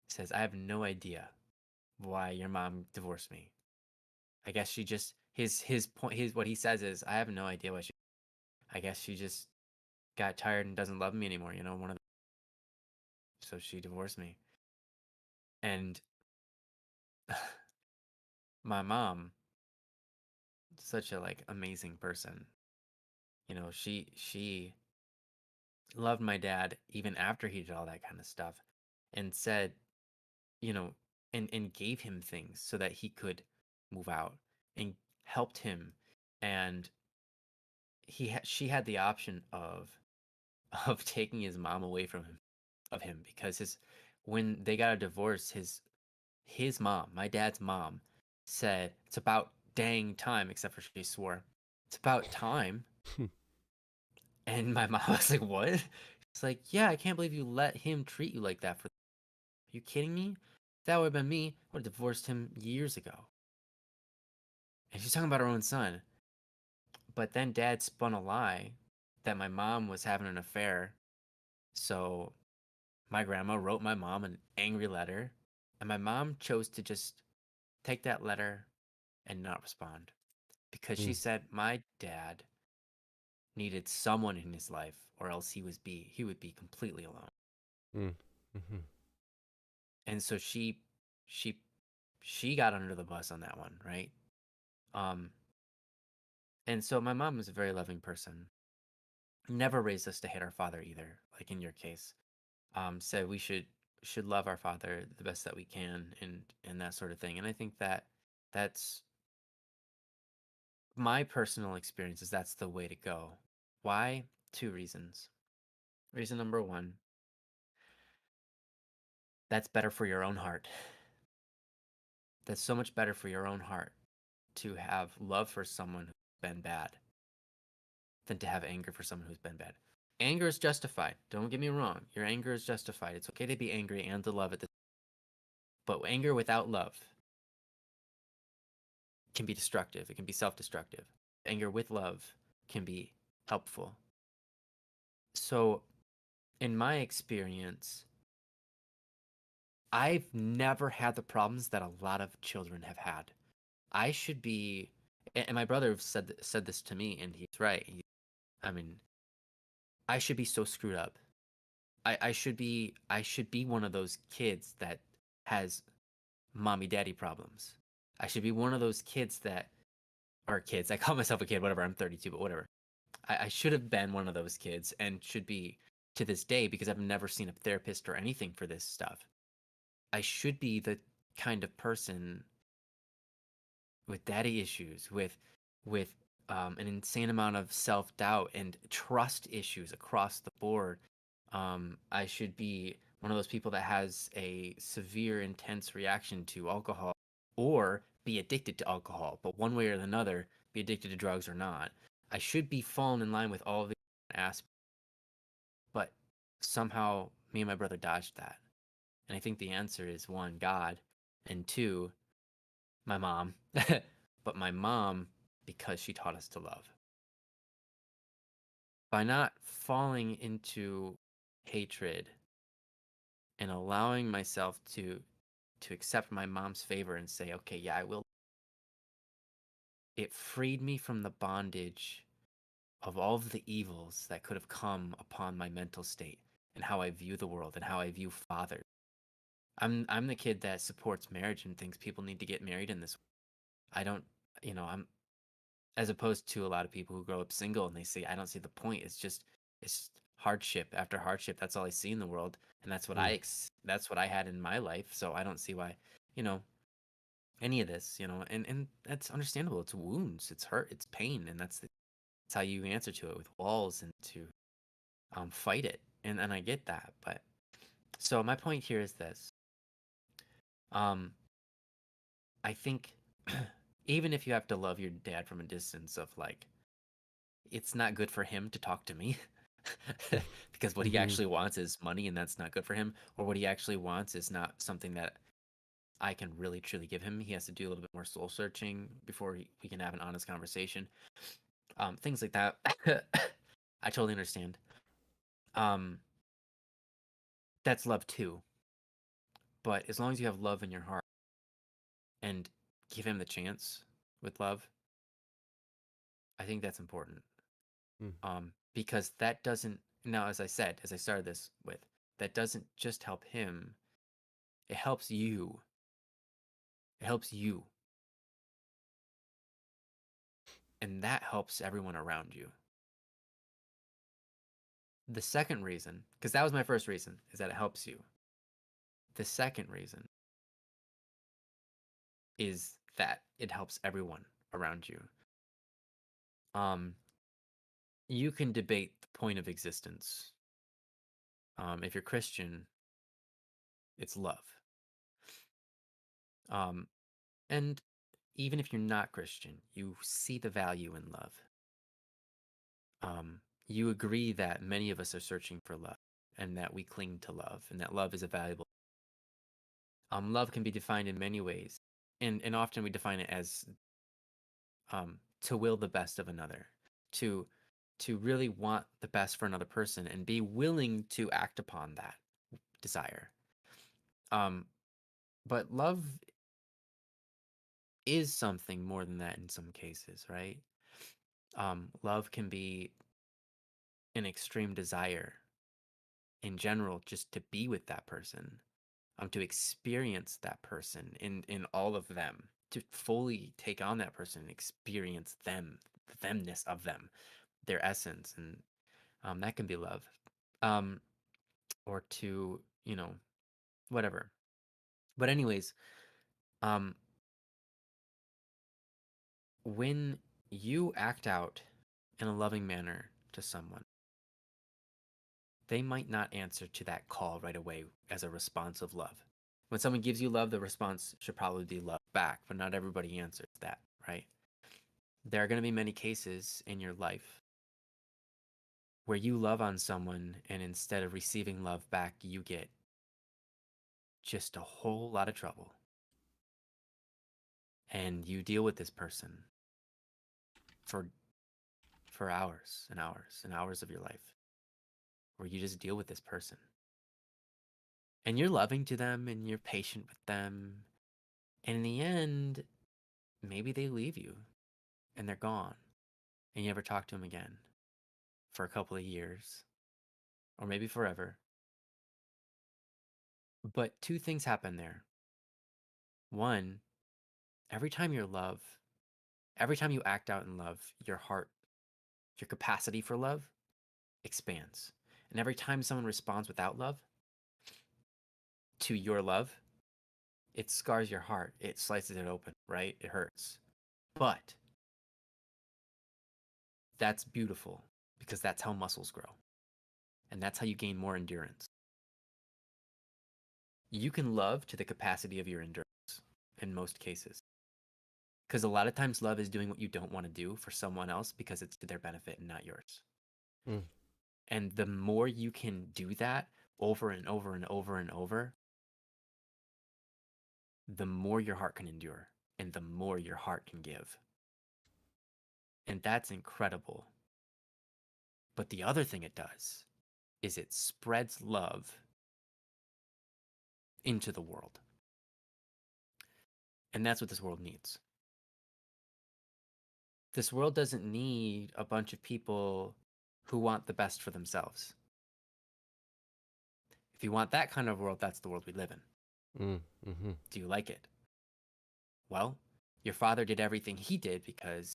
says, I have no idea why your mom divorced me. I guess she just his point his what he says is, I have no idea why she. I guess she just got tired and doesn't love me anymore. You know, so she divorced me. And my mom, such a like amazing person. You know, she loved my dad even after he did all that kind of stuff, and said, you know, and gave him things so that he could move out, and helped him. And she had the option of taking his mom away from him because his when they got a divorce, his mom, my dad's mom, said it's about dang time, except for she swore, it's about time. And my mom was like, what? It's like, yeah, I can't believe you let him treat you like that. Are you kidding me? If that would have been me, I would have divorced him years ago. And she's talking about her own son. But then dad spun a lie that my mom was having an affair. So my grandma wrote my mom an angry letter. And my mom chose to just take that letter and not respond. Because she Mm. said my dad needed someone in his life, or else he would be completely alone. Mm. Mm-hmm. And so she she got under the bus on that one, right? Um, and so my mom was a very loving person. Never raised us to hate our father either, like in your case. Said we should love our father the best that we can, and that sort of thing. And I think that that's my personal experience is that's the way to go. Why? 2 reasons. Reason number 1, that's better for your own heart. That's so much better for your own heart to have love for someone who's been bad than to have anger for someone who's been bad. Anger is justified. Don't get me wrong. Your anger is justified. It's okay to be angry and to love it. But anger without love can be destructive. It can be self-destructive. Anger with love can be helpful. So, in my experience, I've never had the problems that a lot of children have had. I should be, and my brother said this to me, and he's right. I mean, I should be so screwed up. I should be one of those kids that has mommy daddy problems. I should be one of those kids that are kids. I call myself a kid, whatever. I'm 32, but whatever. I should have been one of those kids and should be to this day because I've never seen a therapist or anything for this stuff. I should be the kind of person with daddy issues, with an insane amount of self doubt and trust issues across the board. I should be one of those people that has a severe, intense reaction to alcohol, or be addicted to alcohol, but one way or another, be addicted to drugs or not. I should be falling in line with all of the aspects, but somehow me and my brother dodged that. And I think the answer is one, God, and two, my mom. But my mom, because she taught us to love. By not falling into hatred and allowing myself to accept my mom's favor and say, okay, yeah, I will. It freed me from the bondage of all of the evils that could have come upon my mental state and how I view the world and how I view fathers. I'm the kid that supports marriage and thinks people need to get married in this. I don't, I'm as opposed to a lot of people who grow up single and they say, I don't see the point. It's hardship after hardship. That's all I see in the world, and that's what Mm. that's what I had in my life. So I don't see why, you know, any of this, and that's understandable. It's wounds, it's hurt, it's pain, and that's how you answer to it, with walls, and to fight it. And I get that, but so my point here is this. Um, I think even if you have to love your dad from a distance of like, it's not good for him to talk to me because what he Mm-hmm. actually wants is money, and that's not good for him, or what he actually wants is not something that I can really truly give him. He has to do a little bit more soul searching before we can have an honest conversation. Things like that. I totally understand. Um, that's love too. But as long as you have love in your heart and give him the chance with love, I think that's important. Mm. Because that doesn't, now, as I said, as I started this with, that doesn't just help him, it helps you. It helps you. And that helps everyone around you. The second reason, because that was my first reason, is that it helps you. The second reason is that it helps everyone around you. Um, you can debate the point of existence. If you're Christian, it's love. Um, and even if you're not Christian, you see the value in love. You agree that many of us are searching for love, and that we cling to love, and that love is a valuable. Love can be defined in many ways, and often we define it as to will the best of another, to to really want the best for another person and be willing to act upon that desire. Um, but love is something more than that in some cases, right? Love can be an extreme desire in general, just to be with that person, to experience that person in all of them, to fully take on that person and experience them, the themness of them, their essence, and that can be love, um, or to whatever. But anyways, um, when you act out in a loving manner to someone, they might not answer to that call right away as a response of love. When someone gives you love, the response should probably be love back, but not everybody answers that, right? There are going to be many cases in your life where you love on someone, and instead of receiving love back, you get just a whole lot of trouble. And you deal with this person for hours and hours and hours of your life, where you just deal with this person. And you're loving to them and you're patient with them. And in the end, maybe they leave you and they're gone, and you never talk to them again for a couple of years, or maybe forever. But two things happen there. One, every time every time you act out in love, your heart, your capacity for love expands. And every time someone responds without love to your love, it scars your heart. It slices it open, right? It hurts. But that's beautiful because that's how muscles grow. And that's how you gain more endurance. You can love to the capacity of your endurance in most cases. Because a lot of times love is doing what you don't want to do for someone else because it's to their benefit and not yours. Mm. And the more you can do that over and over and over and over, the more your heart can endure and the more your heart can give. And that's incredible. But the other thing it does is it spreads love into the world. And that's what this world needs. This world doesn't need a bunch of people who want the best for themselves. If you want that kind of world, that's the world we live in. Mm-hmm. Do you like it? Well, your father did everything he did because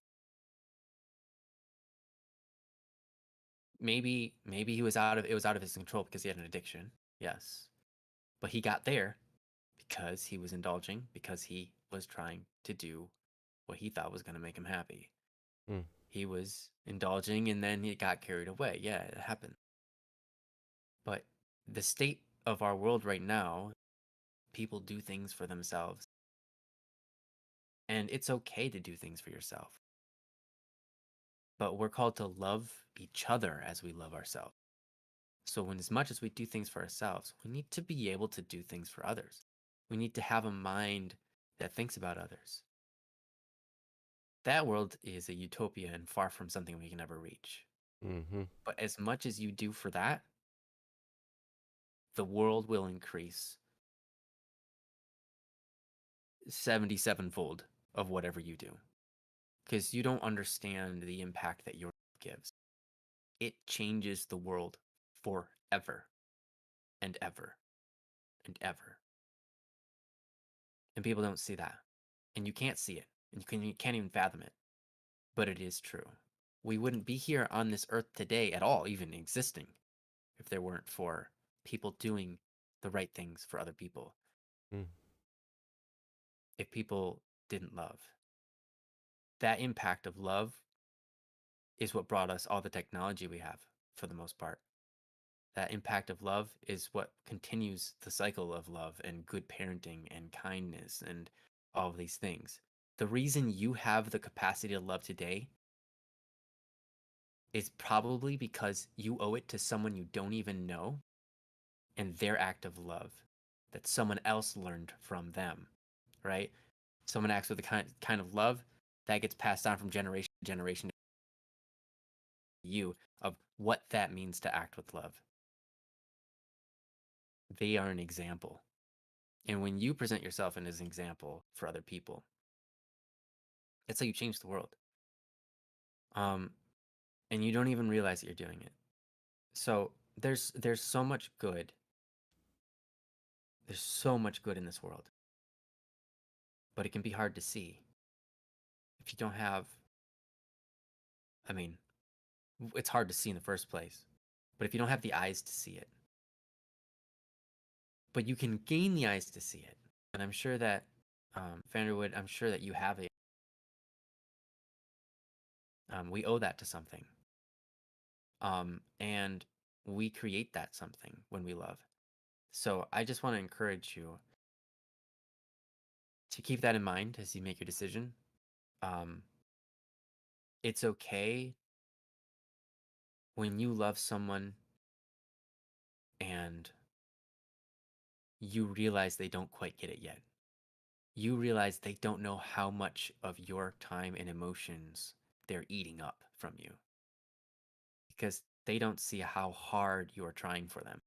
maybe it was out of his control because he had an addiction. Yes. But he got there because he was indulging, because he was trying to do what he thought was going to make him happy. Mm. He was indulging and then he got carried away. Yeah, it happened. But the state of our world right now, people do things for themselves. And it's okay to do things for yourself. But we're called to love each other as we love ourselves. So when as much as we do things for ourselves, we need to be able to do things for others. We need to have a mind that thinks about others. That world is a utopia and far from something we can ever reach. Mm-hmm. But as much as you do for that, the world will increase 77-fold of whatever you do. Because you don't understand the impact that your love gives. It changes the world forever and ever and ever. And people don't see that. And you can't see it. And you can't even fathom it. But it is true. We wouldn't be here on this earth today at all, even existing, if there weren't for people doing the right things for other people. Mm. If people didn't love. That impact of love is what brought us all the technology we have, for the most part. That impact of love is what continues the cycle of love and good parenting and kindness and all of these things. The reason you have the capacity to love today is probably because you owe it to someone you don't even know and their act of love that someone else learned from them, right? Someone acts with a kind of love that gets passed on from generation to generation to you of what that means to act with love. They are an example. And when you present yourself as an example for other people, that's how you change the world. And you don't even realize that you're doing it. So there's so much good. There's so much good in this world. But it can be hard to see if you don't have, I mean, it's hard to see in the first place. But if you don't have the eyes to see it, but you can gain the eyes to see it. And I'm sure that, Vanderwood, I'm sure that you have it. We owe that to something. And we create that something when we love. So I just want to encourage you to keep that in mind as you make your decision. It's okay when you love someone and you realize they don't quite get it yet. You realize they don't know how much of your time and emotions they're eating up from you because they don't see how hard you're trying for them.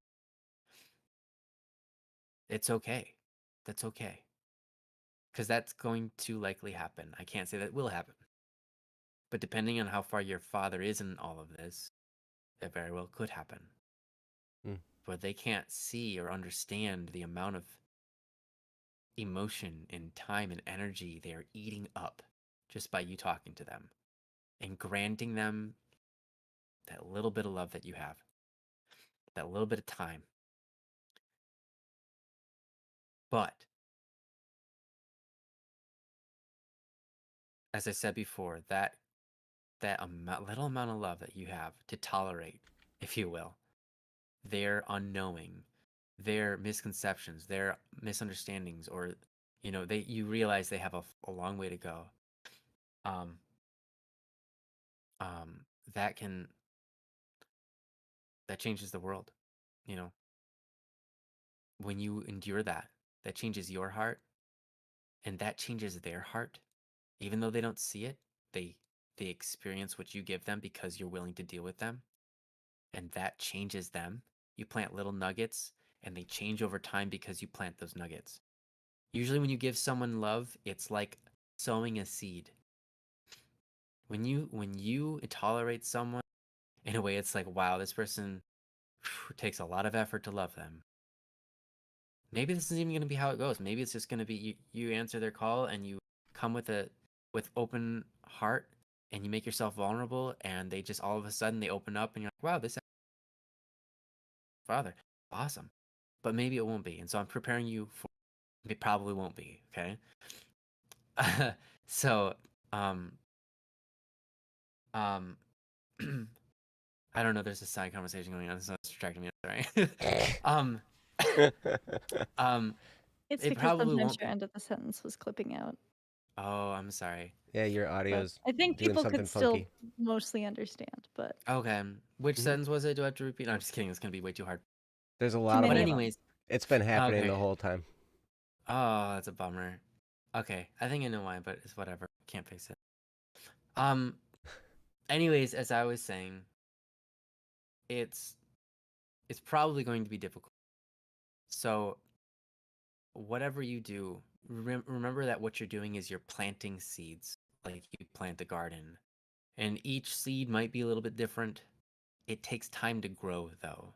It's okay. That's okay. Because that's going to likely happen. I can't say that will happen. But depending on how far your father is in all of this, it very well could happen. Mm. But they can't see or understand the amount of emotion and time and energy they are eating up just by you talking to them and granting them that little bit of love that you have, that little bit of time. But as I said before, little amount of love that you have to tolerate, if you will, their unknowing, their misconceptions, their misunderstandings, or you realize they have a long way to go. Um, um, that can that changes the world. You know, when you endure that, that changes your heart, and that changes their heart, even though they don't see it. They they experience what you give them because you're willing to deal with them, and that changes them. You plant little nuggets, and they change over time because you plant those nuggets. Usually when you give someone love, it's like sowing a seed. When you tolerate someone, in a way it's like, wow, this person takes a lot of effort to love them. Maybe this isn't even going to be how it goes. Maybe it's just going to be you answer their call and you come with open heart and you make yourself vulnerable, and they just all of a sudden they open up and you're like, wow, this father, awesome. But maybe it won't be. And so I'm preparing you for it probably won't be, okay? So, um um I don't know, there's a side conversation going on, so it's distracting me. Sorry. um um It's it because probably sometimes won't your be. end of the sentence was clipping out. Oh, I'm sorry. Yeah, your But audio's I think doing people something could still funky. mostly understand, but Okay. Which Mhm. sentence was it? Do I have to repeat? No, I'm just kidding. It's gonna be way too hard. There's a too lot of But many them. of them. anyways, It's been happening the okay. whole time. Oh, that's a bummer. Okay, I think I know why, but it's whatever. Can't fix it. Um. Anyways, as I was saying, it's it's probably going to be difficult. So whatever you do, remember that what you're doing is you're planting seeds, like you plant a garden, and each seed might be a little bit different. It takes time to grow, though.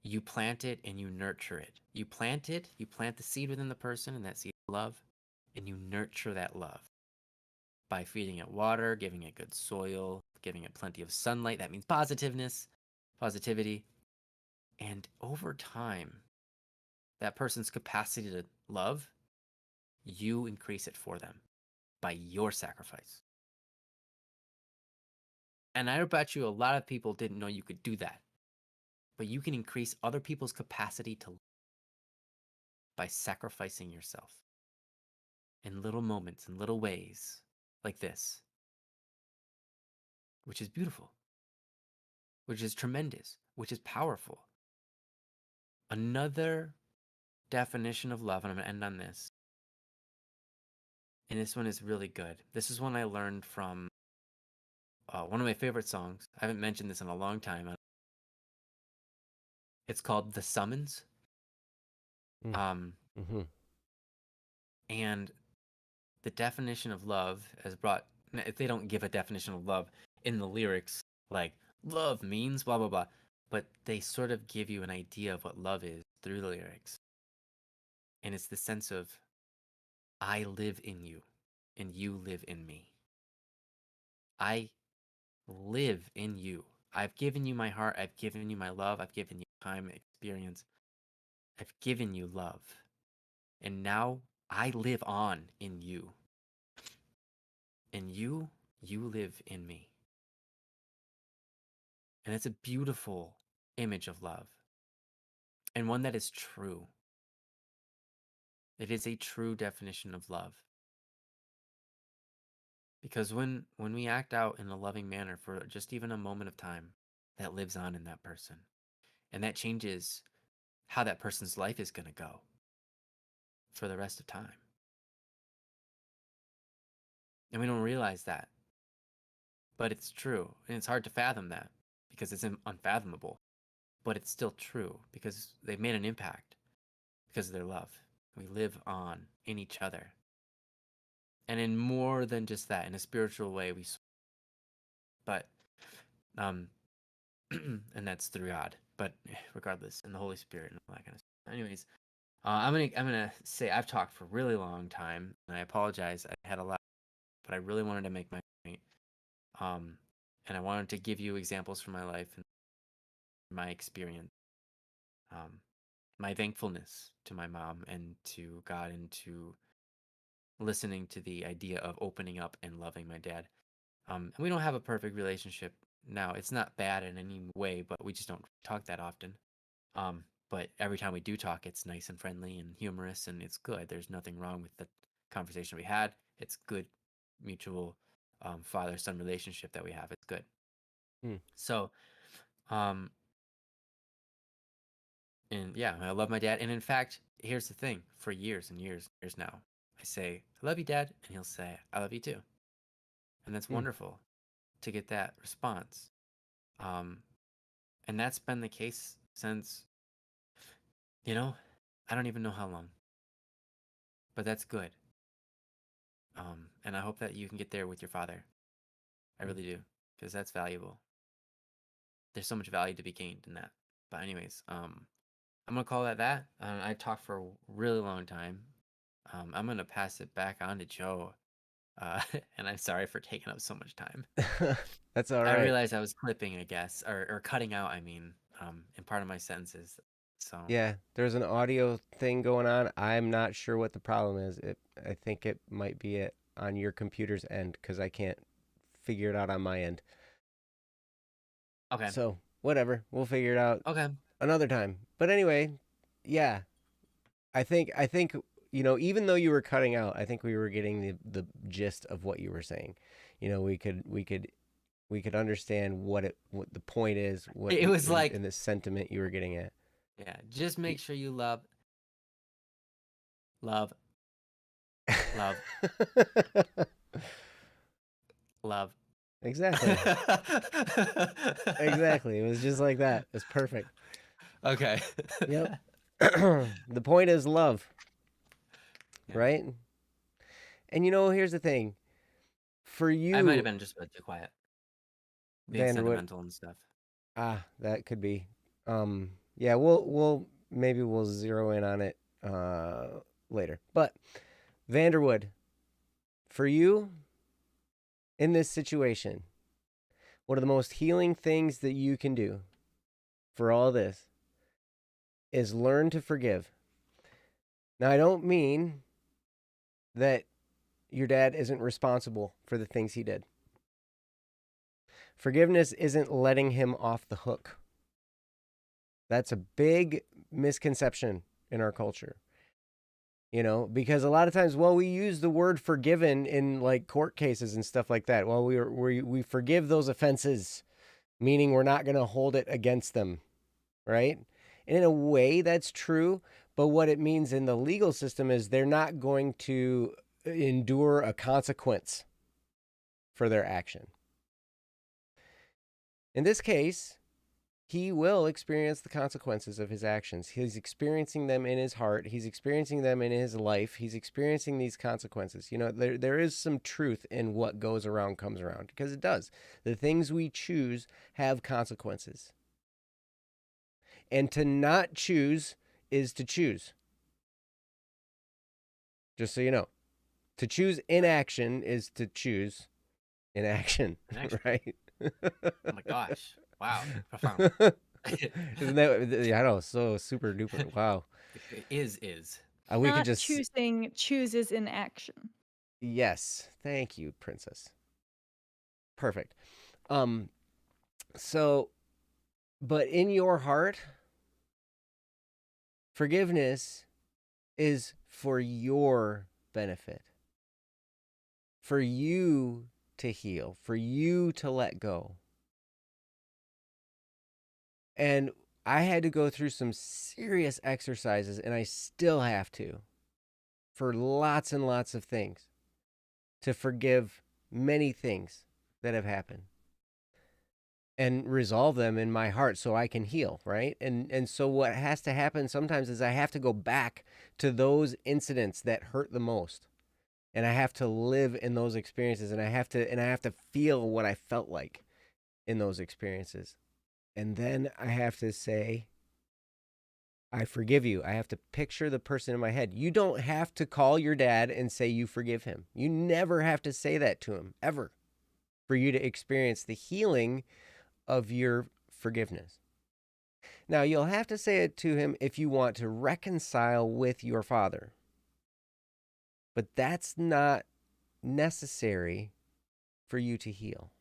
You plant it and you nurture it. You plant it, you plant the seed within the person, and that seed of love, and you nurture that love by feeding it water, giving it good soil, giving it plenty of sunlight. That means positiveness, positivity. And over time, that person's capacity to love, you increase it for them by your sacrifice. And I bet you a lot of people didn't know you could do that. But you can increase other people's capacity to love by sacrificing yourself in little moments, in little ways like this, which is beautiful, which is tremendous, which is powerful. Another definition of love, and I'm going to end on this, and this one is really good. This is one I learned from one of my favorite songs. I haven't mentioned this in a long time. It's called The Summons. Mm-hmm. And the definition of love has brought, if they don't give a definition of love in the lyrics, like love means blah, blah, blah, but they sort of give you an idea of what love is through the lyrics. And it's the sense of, I live in you and you live in me. I live in you. I've given you my heart. I've given you my love. I've given you time, experience. I've given you love. And now I live on in you. And you live in me. And it's a beautiful image of love, and one that is true. It is a true definition of love. Because when we act out in a loving manner for just even a moment of time, that lives on in that person. And that changes how that person's life is going to go for the rest of time. And we don't realize that. But it's true. And it's hard to fathom that because it's unfathomable. But it's still true because they've made an impact because of their love. We live on in each other. And in more than just that, in a spiritual way, but um and that's through God, but regardless, and the Holy Spirit and all that kind of stuff. Anyways, I'm gonna say I've talked for a really long time, and I apologize. I had a lot, but I really wanted to make my point. Um, and I wanted to give you examples from my life and my experience. Um, my thankfulness to my mom and to God and to listening to the idea of opening up and loving my dad. And we don't have a perfect relationship now. It's not bad in any way, but we just don't talk that often. But every time we do talk, it's nice and friendly and humorous, and it's good. There's nothing wrong with the conversation we had. It's good, mutual father-son relationship that we have. It's good. Hmm. So, um, and yeah, I love my dad. And in fact, here's the thing: for years and years and years now, I say, "I love you, Dad," and he'll say, "I love you too," and that's Hmm. wonderful to get that response. Um, and that's been the case since, I don't even know how long, but that's good. And I hope that you can get there with your father. I really do, because that's valuable. There's so much value to be gained in that. But anyways, I'm gonna call that. I talked for a really long time. I'm gonna pass it back on to Joe. And I'm sorry for taking up so much time. That's all I right. realized I was clipping, I guess, or cutting out. I mean, in part of my sentences. So Yeah, there's an audio thing going on. I'm not sure what the problem is. I think it might be it on your computer's end because I can't figure it out on my end. okay, So whatever, we'll figure it out okay. another time. But anyway, yeah, I think even though you were cutting out, I think we were getting the gist of what you were saying. We could understand what the point is, what It was like, in the sentiment you were getting at. yeah, just Y- make sure you love, love, love, love. Exactly. Exactly. It was just like that. It's perfect. Okay. Yep. The point is love, Yeah. right? And here's the thing. For I might have you, been just a bit too quiet, being Vanderwood, sentimental and stuff. that could be. Yeah, we'll maybe we'll zero in on it later. But Vanderwood, for you in this situation, one of the most healing things that you can do for all this is learn to forgive. Now, I don't mean that your dad isn't responsible for the things he did. Forgiveness isn't letting him off the hook. That's a big misconception in our culture. Because a lot of times, we use the word forgiven in like court cases and stuff like that. Well, we forgive those offenses, meaning we're not going to hold it against them, right? And in a way, that's true. But what it means in the legal system is they're not going to endure a consequence for their action. In this case, he will experience the consequences of his actions. He's experiencing them in his heart. He's experiencing them in his life. He's experiencing these consequences. There is some truth in what goes around comes around, because it does. The things we choose have consequences. And to not choose is to choose. Just so you know. To choose inaction is to choose inaction, Inaction. right? Oh my gosh! Wow, profound. Isn't that? Yeah, I know. So super duper. Wow. Is We could Not just. choosing chooses in action. Yes. Thank you, Princess. Perfect. Um. So, but in your heart, forgiveness is for your benefit. For you to heal. For you to let go. And I had to go through some serious exercises, and I still have to, for lots and lots of things, to forgive many things that have happened and resolve them in my heart so I can heal, right? And so what has to happen sometimes is I have to go back to those incidents that hurt the most. And I have to live in those experiences, and I have to feel what I felt like in those experiences. And then I have to say, I forgive you. I have to picture the person in my head. You don't have to call your dad and say you forgive him. You never have to say that to him, ever, for you to experience the healing of your forgiveness. Now, you'll have to say it to him if you want to reconcile with your father. But that's not necessary for you to heal.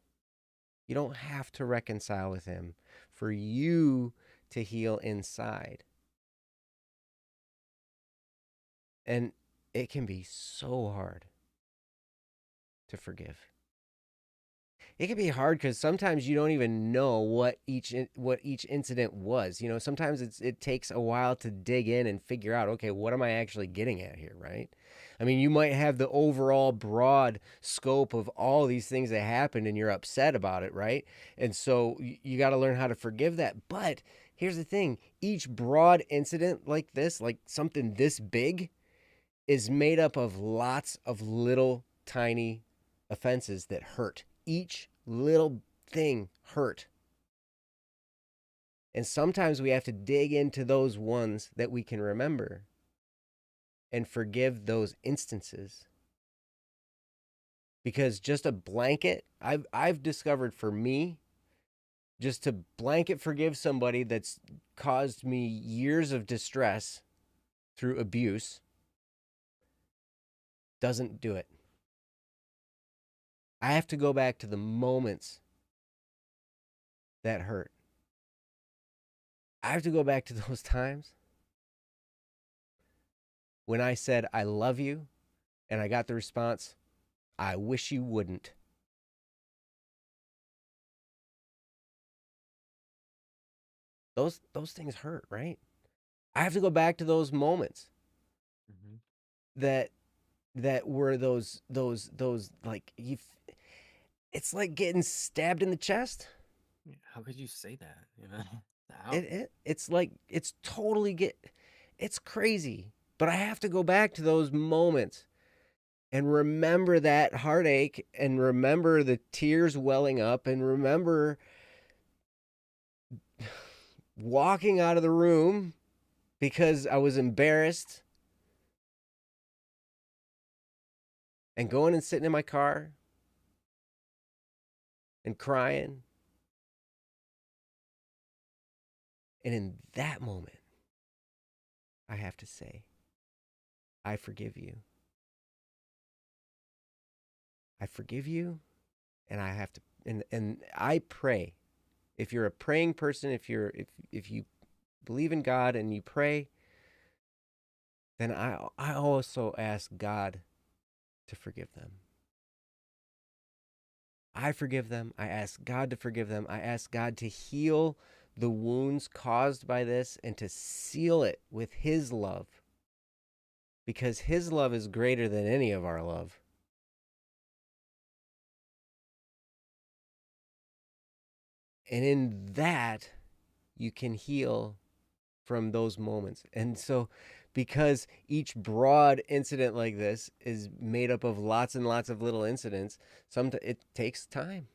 You don't have to reconcile with him for you to heal inside. And it can be so hard to forgive. It can be hard because sometimes you don't even know what each incident was. Sometimes it takes a while to dig in and figure out, okay, what am I actually getting at here, right? I mean, you might have the overall broad scope of all these things that happened and you're upset about it, right? And so you got to learn how to forgive that. But here's the thing, each broad incident like this, like something this big, is made up of lots of little tiny offenses that hurt. Each little thing hurt. And sometimes we have to dig into those ones that we can remember and forgive those instances. Because just a blanket, I've discovered for me, just to blanket forgive somebody that's caused me years of distress through abuse doesn't do it. I have to go back to the moments that hurt. I have to go back to those times when I said, I love you, and I got the response, I wish you wouldn't. Those things hurt, right? I have to go back to those moments that were those like it's like getting stabbed in the chest. How could you say that? How? It's like it's totally it's crazy. But I have to go back to those moments and remember that heartache and remember the tears welling up and remember walking out of the room because I was embarrassed and going and sitting in my car and crying. And in that moment, I have to say, I forgive you. I forgive you, and I have to, and I pray. If you're a praying person, if you believe in God and you pray, then I also ask God to forgive them. I forgive them. I ask God to forgive them. I ask God to heal the wounds caused by this and to seal it with His love. Because His love is greater than any of our love. And in that, you can heal from those moments. And so, because each broad incident like this is made up of lots and lots of little incidents, it takes time.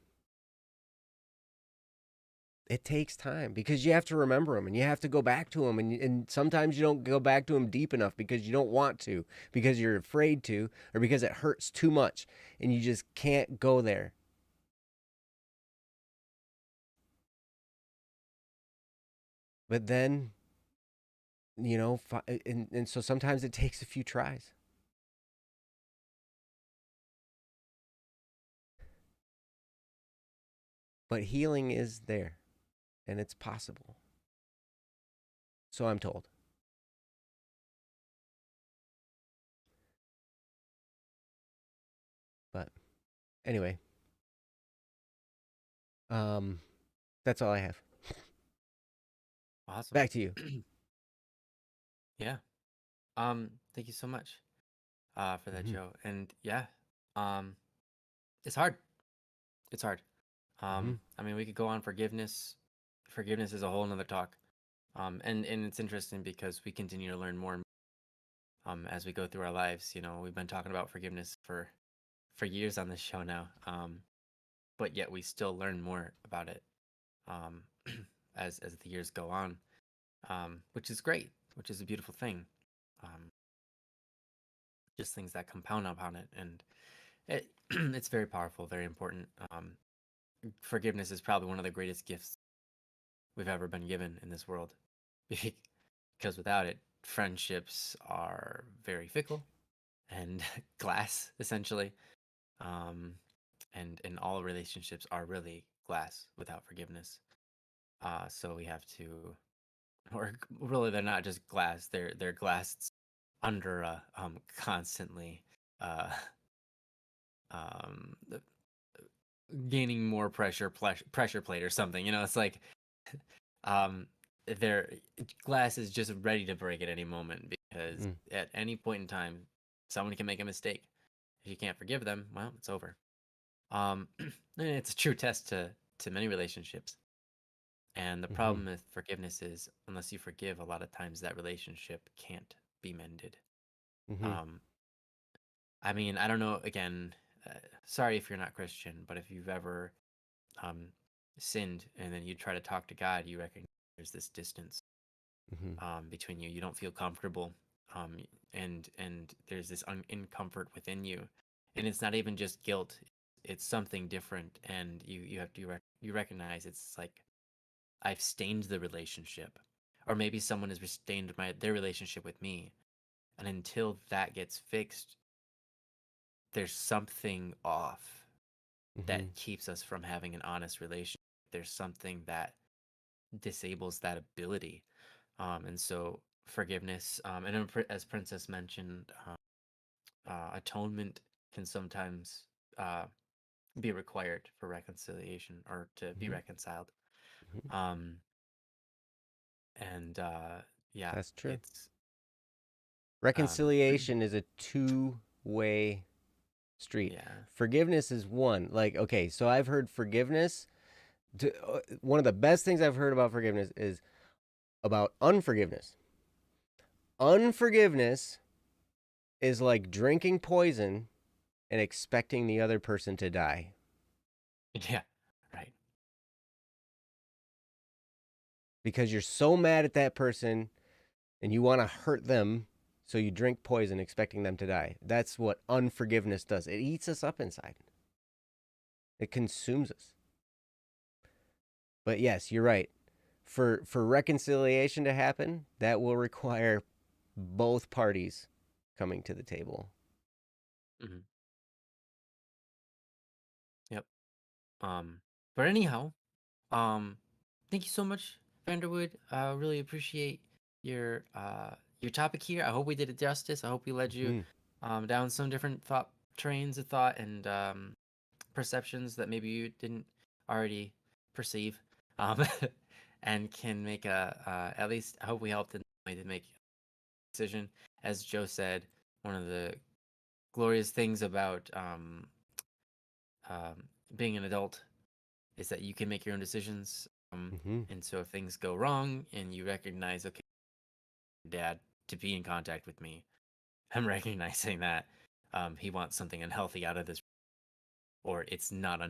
It takes time because you have to remember them and you have to go back to them. And sometimes you don't go back to them deep enough because you don't want to, because you're afraid to, or because it hurts too much and you just can't go there. But then, and so sometimes it takes a few tries. But healing is there and it's possible. So I'm told. But anyway, that's all I have. Awesome. Back to you. Yeah. Thank you so much for that, Mhm. Joe. And yeah, it's hard. It's hard. Mhm. I mean, we could go on forgiveness. Forgiveness is a whole nother talk. And it's interesting because we continue to learn more and as we go through our lives. We've been talking about forgiveness for years on this show now. But yet we still learn more about it um, as the years go on, which is great, which is a beautiful thing. Um, just things that compound upon it, and it's very powerful, very important. Forgiveness is probably one of the greatest gifts we've ever been given in this world, because without it, friendships are very fickle. and glass, essentially. Um, and all relationships are really glass without forgiveness. So we have to, or really, they're not just glass; they're glass under constantly uh, um, gaining more pressure plate or something. It's like um, their glass is just ready to break at any moment because Mm. at any point in time, someone can make a mistake. If you can't forgive them, well, it's over. And it's a true test to many relationships. And the Mm-hmm. problem with forgiveness is, unless you forgive, a lot of times that relationship can't be mended. Mm-hmm. Um, I mean, I don't know. Again, sorry if you're not Christian, but if you've ever um, sinned and then you try to talk to God, you recognize there's this distance Mm-hmm. between you. You don't feel comfortable, um, and there's this incomfort within you, and it's not even just guilt; it's something different, and you have to you recognize it's like I've stained the relationship, or maybe someone has stained their relationship with me, and until that gets fixed, there's something off Mm-hmm. that keeps us from having an honest relationship. There's something that disables that ability. And so forgiveness, and as Princess mentioned, atonement can sometimes uh, be required for reconciliation or to be Mm-hmm. reconciled. Mm-hmm. Um, and yeah, That's true. it's um, Reconciliation is a two-way street. yeah, Forgiveness is one. Like, okay, so I've heard forgiveness. One of the best things I've heard about forgiveness is about unforgiveness. Unforgiveness is like drinking poison and expecting the other person to die yeah, right, because you're so mad at that person and you want to hurt them. So you drink poison expecting them to die. That's what unforgiveness does. It eats us up inside. It consumes us. But yes, you're right. For reconciliation to happen, that will require both parties coming to the table. hmm yep. Um, but anyhow, Um, thank you so much, Vanderwood. I really appreciate your topic here. I hope we did it justice. I hope we led you Mm-hmm. down some different thought trains of thought and perceptions that maybe you didn't already perceive, um, and can make a at least I hope we helped in a way to make a decision. As Joe said, one of the glorious things about being an adult is that you can make your own decisions. Mm-hmm. And so if things go wrong and you recognize, okay, dad to be in contact with me, I'm recognizing that he wants something unhealthy out of this, or it's not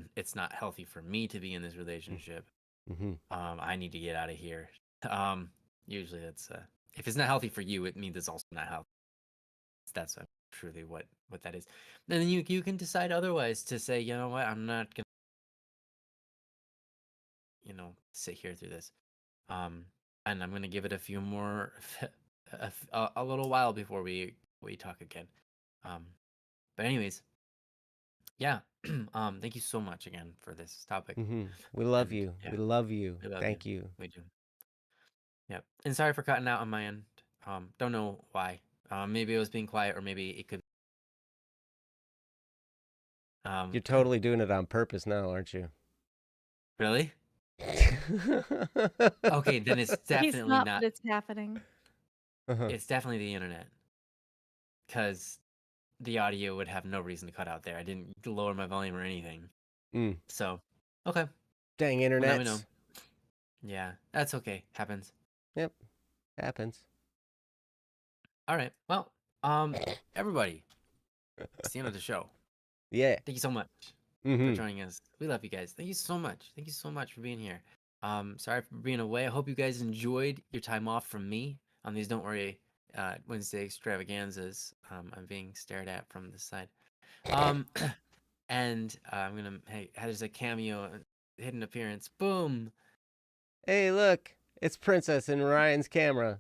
healthy for me to be in this relationship. Mm-hmm. I need to get out of here. Um, Usually that's if it's not healthy for you, it means it's also not healthy. That's truly what that is. And then you can decide otherwise to say, you know what, I'm not gonna sit here through this. Um, and I'm gonna give it a few more, a little while before we talk again. Um, but anyways, yeah. Thank you so much again for this topic, Mm-hmm. We love and you. yeah, We love you. we love you. Thank you. We do. Yep. And sorry for cutting out on my end. Don't know why. Maybe it was being quiet, or maybe it could. You're totally doing it on purpose now, aren't you? Really? Okay, then it's He's definitely not, but not. it's happening. Uh-huh. It's definitely the internet, because the audio would have no reason to cut out there. I didn't lower my volume or anything. Mm. So, okay. Dang Well, now we know. internets. Yeah, that's okay. Happens. Yep, happens. All right. Well, everybody, it's the end of the show. Yeah. Thank you so much for Mm-hmm. joining us. We love you guys. Thank you so much. Thank you so much for being here. Sorry for being away. I hope you guys enjoyed your time off from me on these Don't Worry Wednesday extravaganzas. I'm being stared at from the side. Um, and I'm gonna hey, there's a cameo, hidden appearance. Boom. Hey, look, it's Princess in Ryan's camera.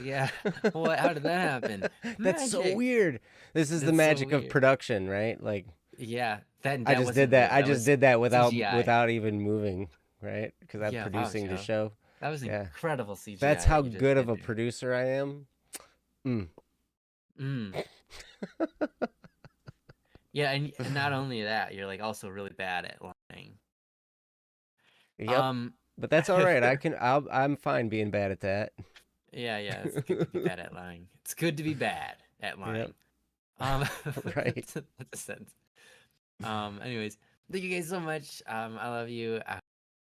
Yeah. What? How did that happen? That's so Magic. weird. This is the That's so magic of weird. production, right? Like Yeah. That I that just did wasn't that. real. I That just was did that CGI. without even moving, right? Because I'm Yeah. Wow, producing the Joe. show. That was Yeah. incredible That's CGI that how you just good of did a there. producer I am. Mm. Mm. Yeah, and not only that, you're like also really bad at lying. Yep. Um. But that's all right. I'm fine being bad at that. Yeah, yeah. It's good to be bad at lying. It's good to be bad at Yep. lying. Um. Right. That's a sense. Anyways, thank you guys so much. I love you. I hope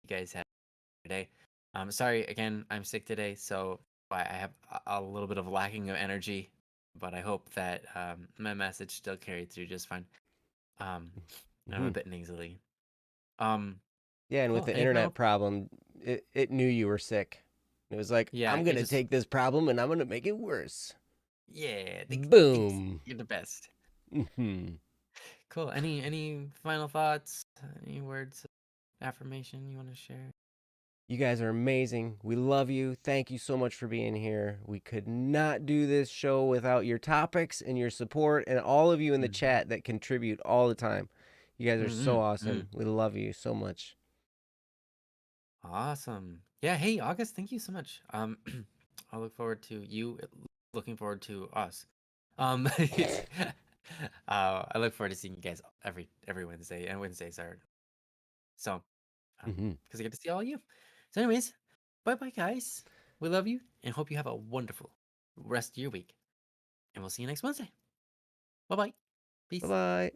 you guys have a good day. Sorry again, I'm sick today, so I have a little bit of lacking of energy, but I hope that my message still carried through just fine. Um, I'm a Mhm. bit nasally. Um, Yeah, and with cool. the Any final? internet problem, it knew you were sick. It was like, Yeah, I'm it gonna just take this problem and I'm gonna make it worse. yeah. Thanks. Boom. You're the best. Mhm. Cool. Any final thoughts? Any words of affirmation you want to share? You guys are amazing. We love you. Thank you so much for being here. We could not do this show without your topics and your support and all of you in the Mm-hmm. chat that contribute all the time. You guys are so Mm-hmm. awesome. We love you so much. Awesome. Yeah. Hey, August. Thank you so much. I look forward to you. Looking forward to us. I look forward to seeing you guys every Wednesday, and Wednesdays are so Hmm. because I get to see all you. So, anyways, bye bye, guys. We love you and hope you have a wonderful rest of your week. And we'll see you next Wednesday. Bye bye. Bye Peace. bye.